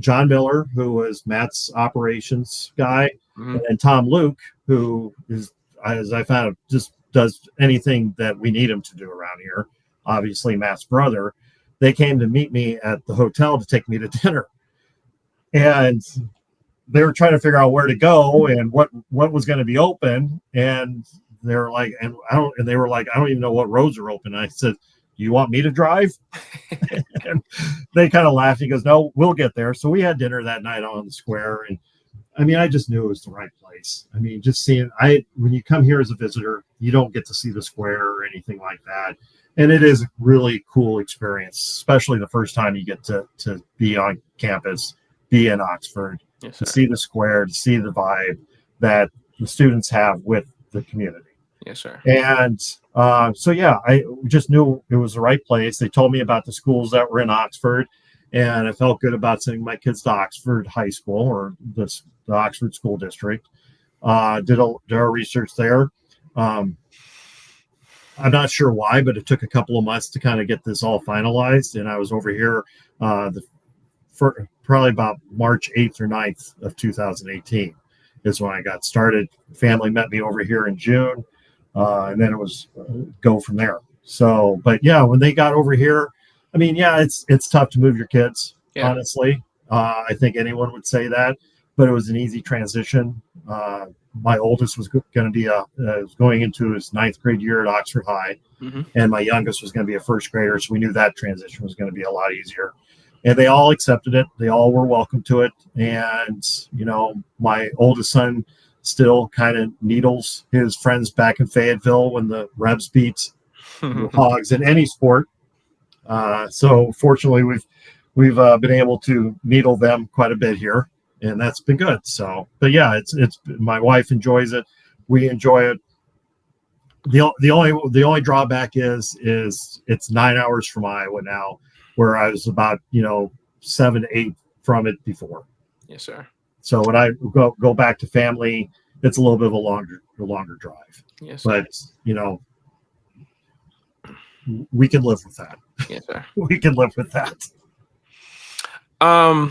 John Miller, who was Matt's operations guy, and Tom Luke, who is, as I found, just does anything that we need him to do around here. Obviously, Matt's brother. They came to meet me at the hotel to take me to dinner. And they were trying to figure out where to go and what was going to be open. And they're like, they were like, I don't even know what roads are open. And I said, you want me to drive? And they kind of laughed. He goes, no, we'll get there. So we had dinner that night on the square. And I mean, I just knew it was the right place. I mean, just seeing, when you come here as a visitor, you don't get to see the square or anything like that. And it is a really cool experience, especially the first time you get to be on campus, be in Oxford, to see the square, to see the vibe that the students have with the community. Yes, sir. And so, yeah, I just knew it was the right place. They told me about the schools that were in Oxford, and I felt good about sending my kids to Oxford High School, or the Oxford School District. Did our research there. I'm not sure why, but it took a couple of months to kind of get this all finalized. And I was over here for probably about March 8th or 9th of 2018 is when I got started. Family met me over here in June. And then it was go from there. So, but yeah, when they got over here, I mean, yeah, it's tough to move your kids, honestly. I think anyone would say that, but it was an easy transition. My oldest was going to be going into his 9th grade year at Oxford High, and my youngest was going to be a first grader. So we knew that transition was going to be a lot easier. And they all accepted it. They all were welcome to it. And, you know, my oldest son still kind of needles his friends back in Fayetteville when the Rebs beat the Hogs in any sport. So fortunately, we've been able to needle them quite a bit here, and that's been good. So, but yeah, it's my wife enjoys it. We enjoy it. The only drawback is it's 9 hours from Iowa now, where I was about 7 to 8 from it before. Yes, sir. So when I go back to family, it's a little bit of a longer drive. Yes, sir. But we can live with that. Yes, sir. We can live with that. I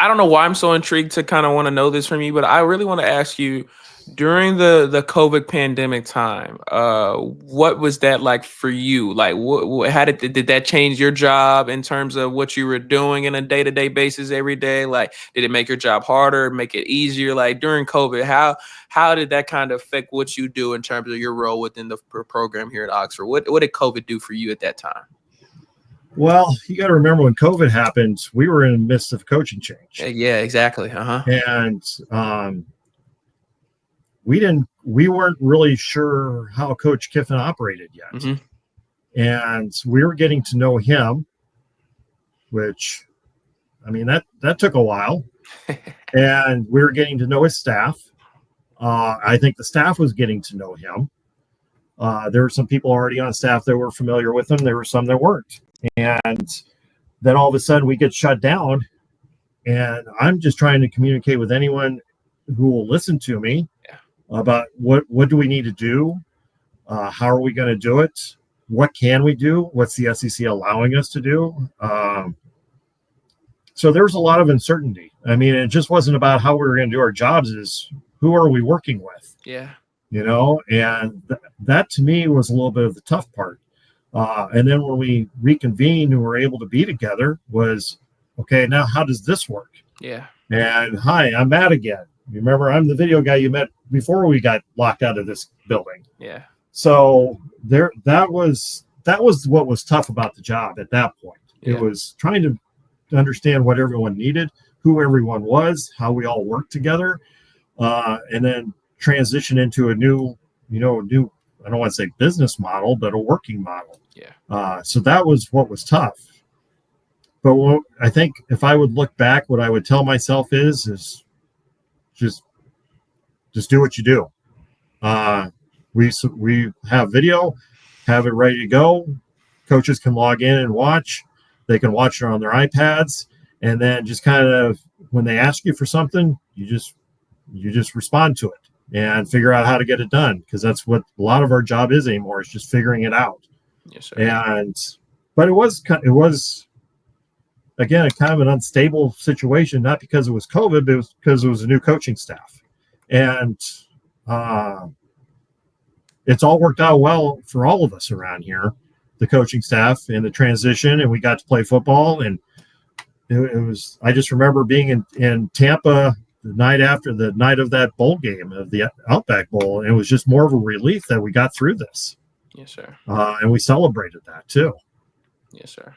don't know why I'm so intrigued to kind of want to know this from you, but I really want to ask you, during the COVID pandemic time, what was that like for you? Like, how did that change your job in terms of what you were doing in a day-to-day basis every day? Like, did it make your job harder, make it easier? Like during COVID, how did that kind of affect what you do in terms of your role within the program here at Oxford? What did COVID do for you at that time? Well, you got to remember when COVID happened, we were in the midst of coaching change. Yeah, exactly. And we weren't really sure how Coach Kiffin operated yet. And we were getting to know him, which, I mean, that took a while. And we were getting to know his staff. I think the staff was getting to know him. There were some people already on staff that were familiar with him. There were some that weren't. And then all of a sudden we get shut down, and I'm just trying to communicate with anyone who will listen to me about what do we need to do? How are we going to do it? What can we do? What's the SEC allowing us to do? So there's a lot of uncertainty. I mean, it just wasn't about how we were going to do our jobs. Is who are we working with? Yeah. And that to me was a little bit of the tough part. And then when we reconvened and were able to be together was, okay, now how does this work? Yeah. And hi, I'm Matt again. Remember, I'm the video guy you met before we got locked out of this building. Yeah. So that was what was tough about the job at that point. Yeah. It was trying to understand what everyone needed, who everyone was, how we all worked together, and then transition into a new, I don't want to say business model, but a working model. Yeah. So that was what was tough. But I think if I would look back, what I would tell myself is just do what you do. We have video, have it ready to go. Coaches can log in and watch. They can watch it on their iPads, and then just kind of when they ask you for something, you just respond to it. and figure out how to get it done, because that's what a lot of our job is anymore, is just figuring it out. Yes, sir. But it was again a kind of an unstable situation, not because it was COVID, but it was because it was a new coaching staff, and it's all worked out well for all of us around here, the coaching staff and the transition, and we got to play football. And it was, I just remember being in Tampa the night of that bowl game, of the Outback Bowl, and it was just more of a relief that we got through this. Yes, sir. And we celebrated that too. Yes, sir.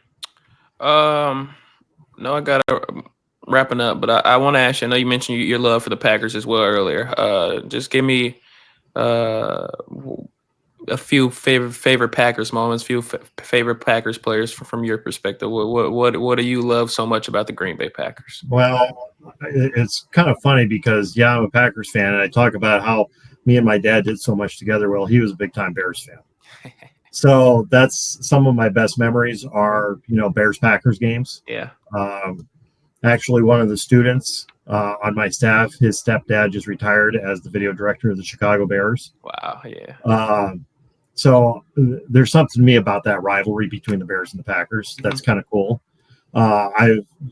No, I got to wrapping up, but I want to ask you, I know you mentioned your love for the Packers as well earlier. Just give me a few favorite Packers moments, favorite Packers players from your perspective. What do you love so much about the Green Bay Packers? Well, it's kind of funny because, I'm a Packers fan, and I talk about how me and my dad did so much together. Well, he was a big-time Bears fan. So that's some of my best memories are, Bears-Packers games. Yeah. Actually, one of the students on my staff, his stepdad just retired as the video director of the Chicago Bears. Wow, yeah. So there's something to me about that rivalry between the Bears and the Packers. That's kind of cool.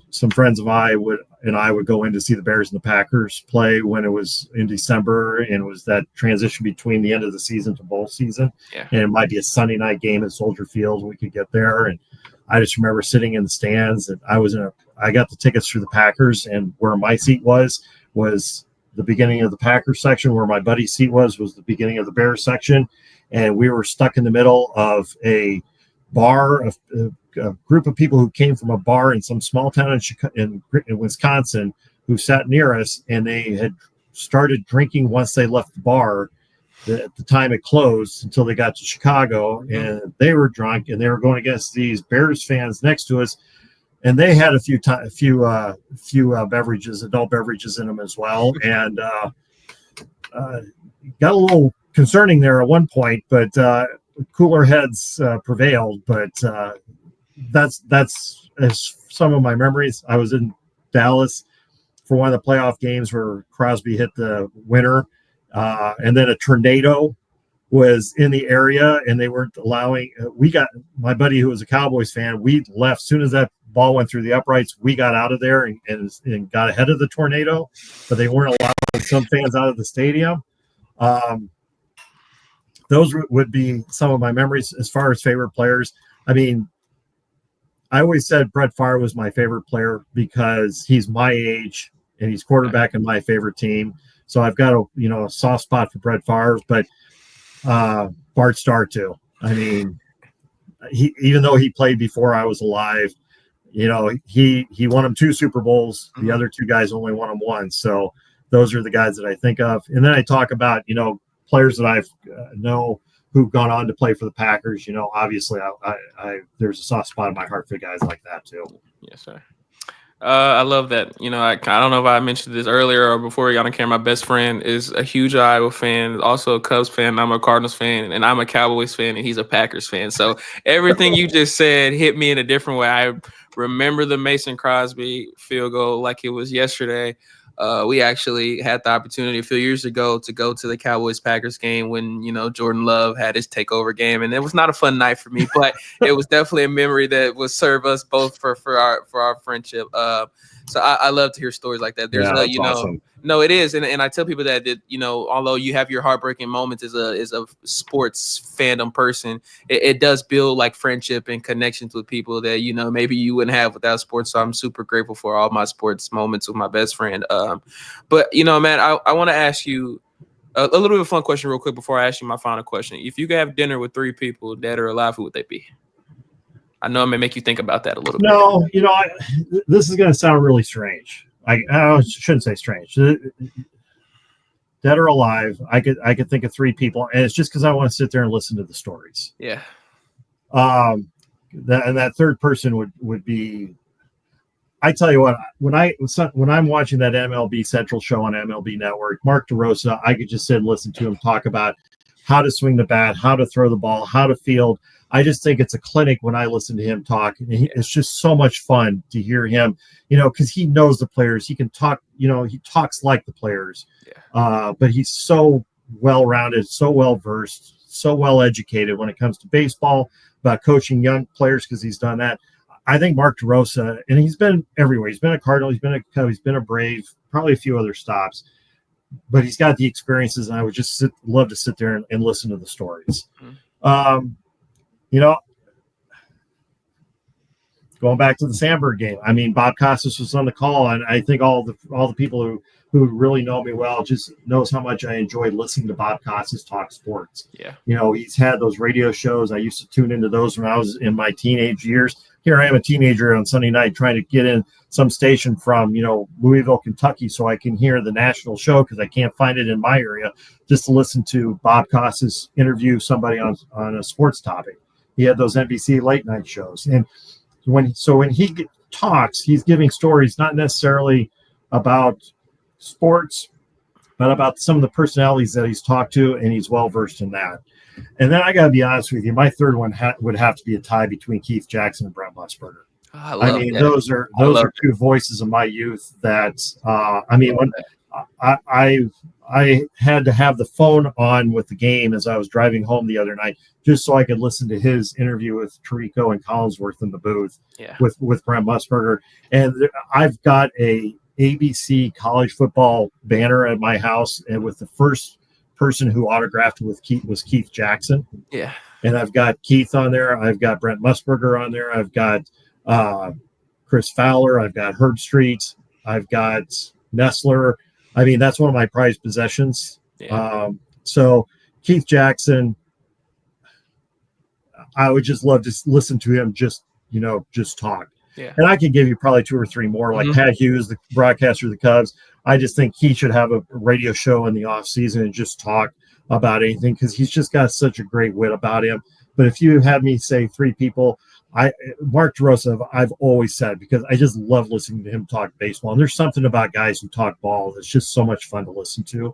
Some friends of mine would go in to see the Bears and the Packers play when it was in December, and it was that transition between the end of the season to bowl season. Yeah. And it might be a Sunday night game at Soldier Field. We could get there, and I just remember sitting in the stands, and I got the tickets through the Packers, and where my seat was the beginning of the Packers section. Where my buddy's seat was the beginning of the Bears section, and we were stuck in the middle of a bar, a group of people who came from a bar in some small town in Wisconsin, who sat near us, and they had started drinking once they left the bar. At the time it closed until they got to Chicago, and they were drunk, and they were going against these Bears fans next to us, and they had a few beverages, adult beverages in them as well, and got a little concerning there at one point, but cooler heads prevailed. But that's some of my memories. I was in Dallas for one of the playoff games where Crosby hit the winner. And then a tornado was in the area, and they weren't allowing. We got my buddy who was a Cowboys fan. We left as soon as that ball went through the uprights. We got out of there and got ahead of the tornado, but they weren't allowing some fans out of the stadium. Those would be some of my memories as far as favorite players. I mean, I always said Brett Favre was my favorite player because he's my age and he's quarterback in my favorite team. So I've got a soft spot for Brett Favre, but Bart Starr too. I mean, even though he played before I was alive, he won him 2 Super Bowls. The other 2 guys only won him 1. So those are the guys that I think of. And then I talk about, players that I've know who've gone on to play for the Packers. Obviously I there's a soft spot in my heart for guys like that too. Yes, sir. I love that. I don't know if I mentioned this earlier or before you got on camera. My best friend is a huge Iowa fan, also a Cubs fan. I'm a Cardinals fan, and I'm a Cowboys fan, and he's a Packers fan. So everything you just said hit me in a different way. I remember the Mason Crosby field goal like it was yesterday. We actually had the opportunity a few years ago to go to the Cowboys-Packers game when, Jordan Love had his takeover game. And it was not a fun night for me, but it was definitely a memory that would serve us both for our friendship. So I love to hear stories like that. There's awesome. No, it is. And I tell people that, although you have your heartbreaking moments as a sports fandom person, it does build like friendship and connections with people that, maybe you wouldn't have without sports. So I'm super grateful for all my sports moments with my best friend. But, man, I want to ask you a little bit of a fun question real quick before I ask you my final question. If you could have dinner with 3 people, dead or alive, who would they be? I know it may make you think about that a little bit. No, this is going to sound really strange. I shouldn't say strange. Dead or alive, I could think of 3 people, and it's just because I want to sit there and listen to the stories. Yeah. That third person would be. I tell you what, when I'm watching that MLB Central show on MLB Network, Mark DeRosa, I could just sit and listen to him talk about how to swing the bat, how to throw the ball, how to field. I just think it's a clinic when I listen to him talk. And it's just so much fun to hear him, because he knows the players. He can talk, he talks like the players. But he's so well-rounded, so well-versed, so well-educated when it comes to baseball, about coaching young players, because he's done that. I think Mark DeRosa, and he's been everywhere. He's been a Cardinal, he's been a Cub, he's been a Brave, probably a few other stops. But he's got the experiences, and I would just love to sit there and listen to the stories. Going back to the Sandberg game, I mean, Bob Costas was on the call, and I think all the people who really know me well just knows how much I enjoy listening to Bob Costas talk sports. He's had those radio shows. I used to tune into those when I was in my teenage years. Here I am, a teenager on Sunday night, trying to get in some station from, Louisville, Kentucky, so I can hear the national show, because I can't find it in my area, just to listen to Bob Costas interview somebody on a sports topic. He had those NBC late night shows. And when he talks, he's giving stories, not necessarily about sports, but about some of the personalities that he's talked to, and he's well versed in that. And then I got to be honest with you, my third one would have to be a tie between Keith Jackson and Brent Musburger. Those are two voices of my youth that when I had to have the phone on with the game as I was driving home the other night, just so I could listen to his interview with Tirico and Collinsworth in the booth with Brent Musburger. And I've got a ABC college football banner at my house, and with the first person who autographed with Keith was Keith Jackson. And I've got Keith on there. I've got Brent Musburger on there. I've got Chris Fowler. I've got Herb Street. I've got Nestler. I mean, that's one of my prized possessions. So Keith Jackson, I would just love to listen to him just talk. And I could give you probably two or three more, like Pat Hughes, the broadcaster of the Cubs. I just think he should have a radio show in the off season and just talk about anything, because he's just got such a great wit about him. But if you had me say three people, Mark DeRosa, I've always said, because I just love listening to him talk baseball. And there's something about guys who talk ball that's just so much fun to listen to.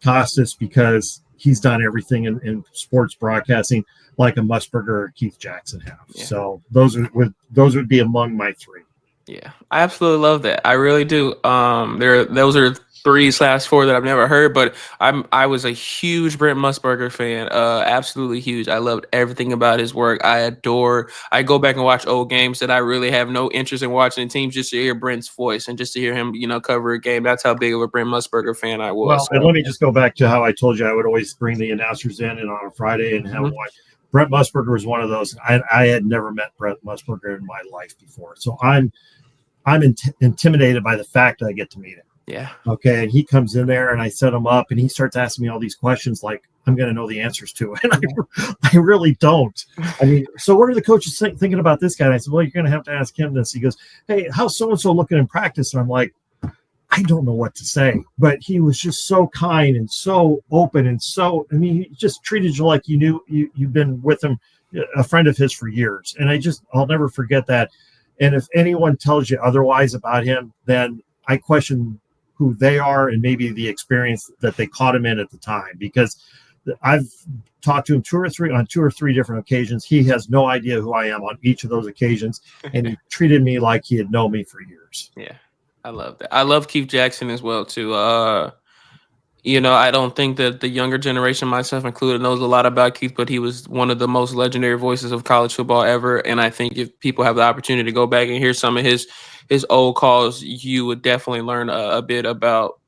Costas, because he's done everything in sports broadcasting like a Musburger or Keith Jackson have. So those would be among my three. I absolutely love that. I really do. Those are 3/4 that I've never heard, but I was a huge Brent Musburger fan, absolutely huge. I loved everything about his work. I go back and watch old games that I really have no interest in watching the teams, just to hear Brent's voice and just to hear him, cover a game. That's how big of a Brent Musburger fan I was. Well, and let me just go back to how I told you I would always bring the announcers in and on a Friday and have them watch. Brent Musburger was one of those. I had never met Brent Musburger in my life before, so I'm intimidated by the fact that I get to meet him. Okay. And he comes in there, and I set him up, and he starts asking me all these questions like I'm going to know the answers to. And I really don't. I mean, so what are the coaches thinking about this guy? And I said, well, you're going to have to ask him this. He goes, hey, how's so-and-so looking in practice? And I'm like, I don't know what to say. But he was just so kind and so open, and he just treated you like you knew you've been with him, a friend of his for years. And I'll never forget that. And if anyone tells you otherwise about him, then I question who they are and maybe the experience that they caught him in at the time, because I've talked to him on two or three different occasions. He has no idea who I am on each of those occasions, and he treated me like he had known me for years. I love that. I love Keith Jackson as well too. I don't think that the younger generation, myself included, knows a lot about Keith, but he was one of the most legendary voices of college football ever. And I think if people have the opportunity to go back and hear some of his old calls, you would definitely learn a bit about,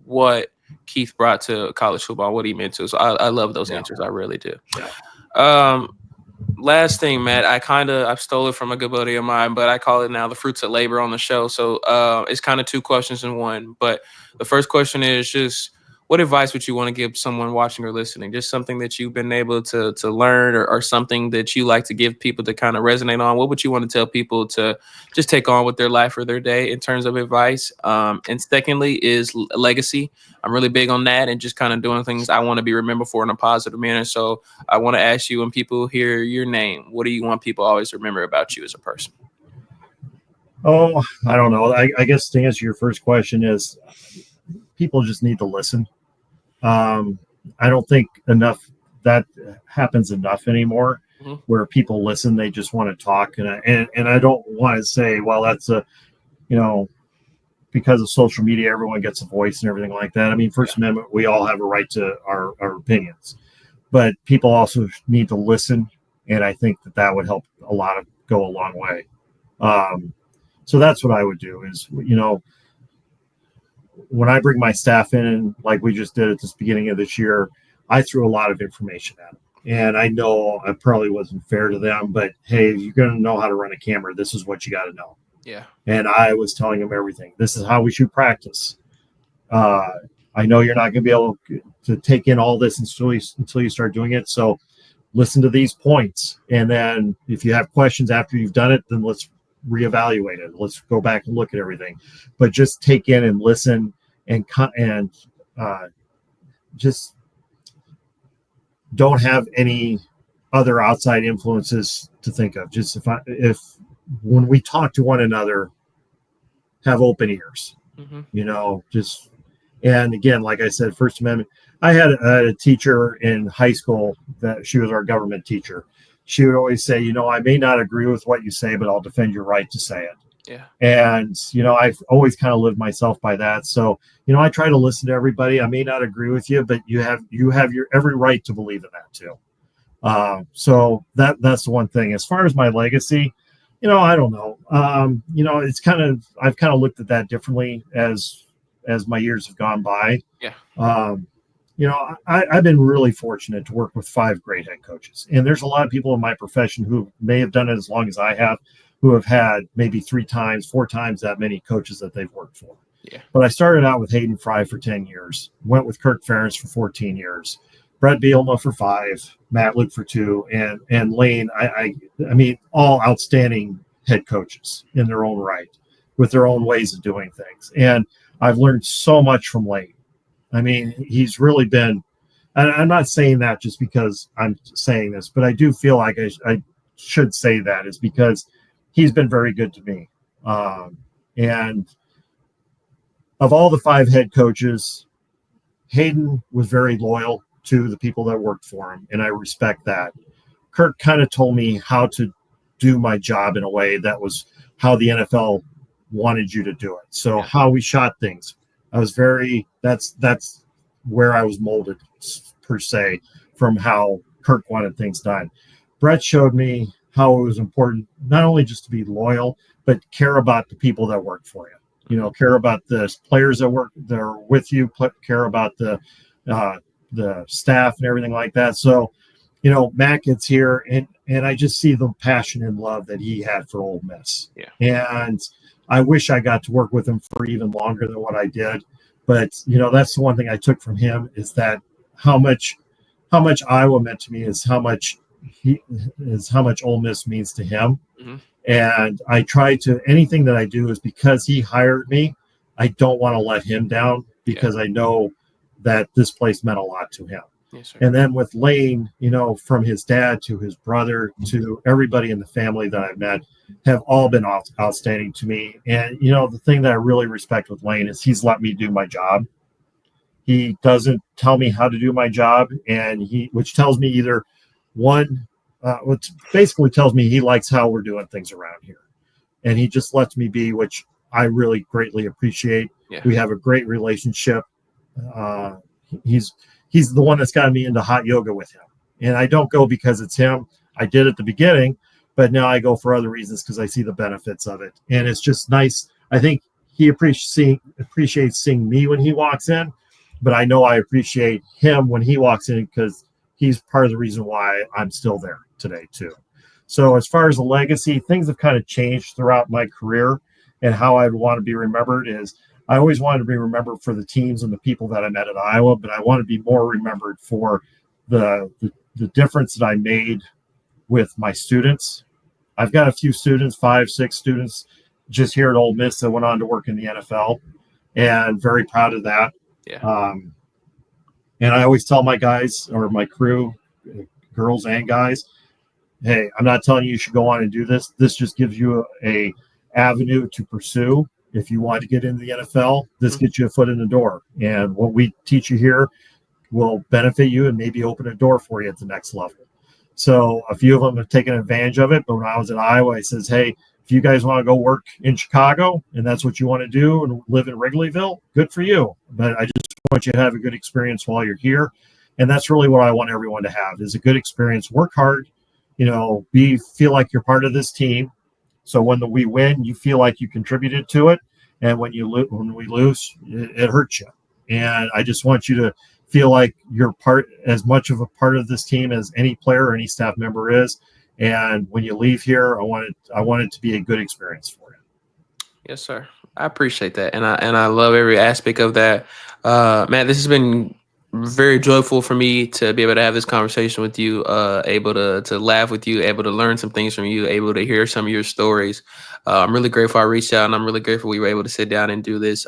what Keith brought to college football, what he meant to. So I love those answers. I really do. Last thing, Matt, I've stole it from a good buddy of mine, but I call it now the fruits of labor on the show. So it's kind of two questions in one. But the first question is just, what advice would you want to give someone watching or listening? Just something that you've been able to learn, or something that you like to give people to kind of resonate on. What would you want to tell people to just take on with their life or their day in terms of advice? And secondly is legacy. I'm really big on that, and just kind of doing things I want to be remembered for in a positive manner. So I want to ask you, when people hear your name, what do you want people always to remember about you as a person? Oh, I don't know. I guess to answer your first question is, people just need to listen. I don't think enough that happens enough anymore, Mhm. where people listen, they just want to talk. And I don't want to say, well, that's because of social media, everyone gets a voice and everything like that. I mean, First Amendment, we all have a right to our opinions, but people also need to listen. And I think that would help go a long way. So that's what I would do is, when I bring my staff in, like we just did at this beginning of this year, I threw a lot of information at them. And I know I probably wasn't fair to them, but hey, if you're going to know how to run a camera, this is what you got to know. Yeah. And I was telling them everything. This is how we should practice. I know you're not going to be able to take in all this until you start doing it. So listen to these points. And then if you have questions after you've done it, then let's reevaluate it. Let's go back and look at everything. But just take in and listen and just don't have any other outside influences to think of. Just if when we talk to one another, have open ears, and again, like I said, First Amendment, I had a teacher in high school that she was our government teacher. She would always say, I may not agree with what you say, but I'll defend your right to say it. Yeah. And, I've always kind of lived myself by that. So, I try to listen to everybody. I may not agree with you, but you have your every right to believe in that too. So that's the one thing. As far as my legacy, I don't know. It's I've kind of looked at that differently as my years have gone by. Yeah. I've been really fortunate to work with 5 great head coaches, and there's a lot of people in my profession who may have done it as long as I have, who have had maybe 3 times, 4 times that many coaches that they've worked for. Yeah. But I started out with Hayden Fry for 10 years, went with Kirk Ferentz for 14 years, Bret Bielema for 5, Matt Luke for 2, and Lane. I mean, all outstanding head coaches in their own right, with their own ways of doing things. And I've learned so much from Lane. I mean, he's really been, and I'm not saying that just because I'm saying this, but I do feel like I should say that is because he's been very good to me. And of all the 5 head coaches, Hayden was very loyal to the people that worked for him, and I respect that. Kirk kind of told me how to do my job in a way that was how the NFL wanted you to do it. So how we shot things, that's where I was molded per se from how Kirk wanted things done. Bret showed me how it was important not only just to be loyal, but care about the people that work for you. Care about the players that are with you, care about the staff and everything like that. So, Matt gets here and I just see the passion and love that he had for Ole Miss. Yeah. And I wish I got to work with him for even longer than what I did. But, that's the one thing I took from him is that how much Iowa meant to me is how much Ole Miss means to him. Mm-hmm. And I try to, anything that I do is because he hired me. I don't want to let him down because I know that this place meant a lot to him. Yes, sir. And then with Lane, from his dad to his brother to everybody in the family that I've met have all been outstanding to me. And, the thing that I really respect with Lane is he's let me do my job. He doesn't tell me how to do my job, which tells me either one, which basically tells me he likes how we're doing things around here. And he just lets me be, which I really greatly appreciate. Yeah. We have a great relationship. He's the one that's gotten me into hot yoga with him. And I don't go because it's him. I did at the beginning, but now I go for other reasons because I see the benefits of it. And it's just nice. I think he appreciates seeing me when he walks in, but I know I appreciate him when he walks in because he's part of the reason why I'm still there today too. So as far as the legacy, things have kind of changed throughout my career, and how I want to be remembered is I always wanted to be remembered for the teams and the people that I met at Iowa, but I want to be more remembered for the difference that I made with my students. I've got a few students, 5, 6 students just here at Ole Miss that went on to work in the NFL, and very proud of that. Yeah. And I always tell my guys or my crew, girls and guys, hey, I'm not telling you should go on and do this. This just gives you a avenue to pursue. If you want to get into the NFL, this gets you a foot in the door. And what we teach you here, will benefit you and maybe open a door for you at the next level. So a few of them have taken advantage of it. But when I was in Iowa, I says, hey, if you guys want to go work in Chicago and that's what you want to do and live in Wrigleyville, good for you. But I just want you to have a good experience while you're here. And that's really what I want everyone to have is a good experience. Work hard, feel like you're part of this team. So when we win, you feel like you contributed to it. And when we lose, it hurts you. And I just want you to feel like you're as much of a part of this team as any player or any staff member is. And when you leave here, I want it to be a good experience for you. Yes, sir. I appreciate that. And I love every aspect of that. Matt, this has been very joyful for me to be able to have this conversation with you, able to laugh with you, able to learn some things from you, able to hear some of your stories. I'm really grateful I reached out, and I'm really grateful we were able to sit down and do this.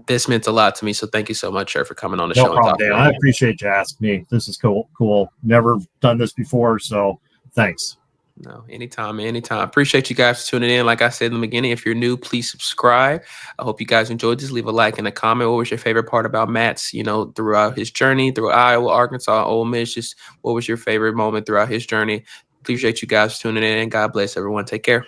This meant a lot to me, so thank you so much, sir, for coming on the show. No problem, Dan. I appreciate you asking me. This is cool. Never done this before, so thanks. No, anytime. Appreciate you guys for tuning in. Like I said in the beginning, if you're new, please subscribe. I hope you guys enjoyed this. Leave a like and a comment. What was your favorite part about Matt's, throughout his journey through Iowa, Arkansas, Ole Miss? Just what was your favorite moment throughout his journey? Appreciate you guys tuning in, and God bless everyone. Take care.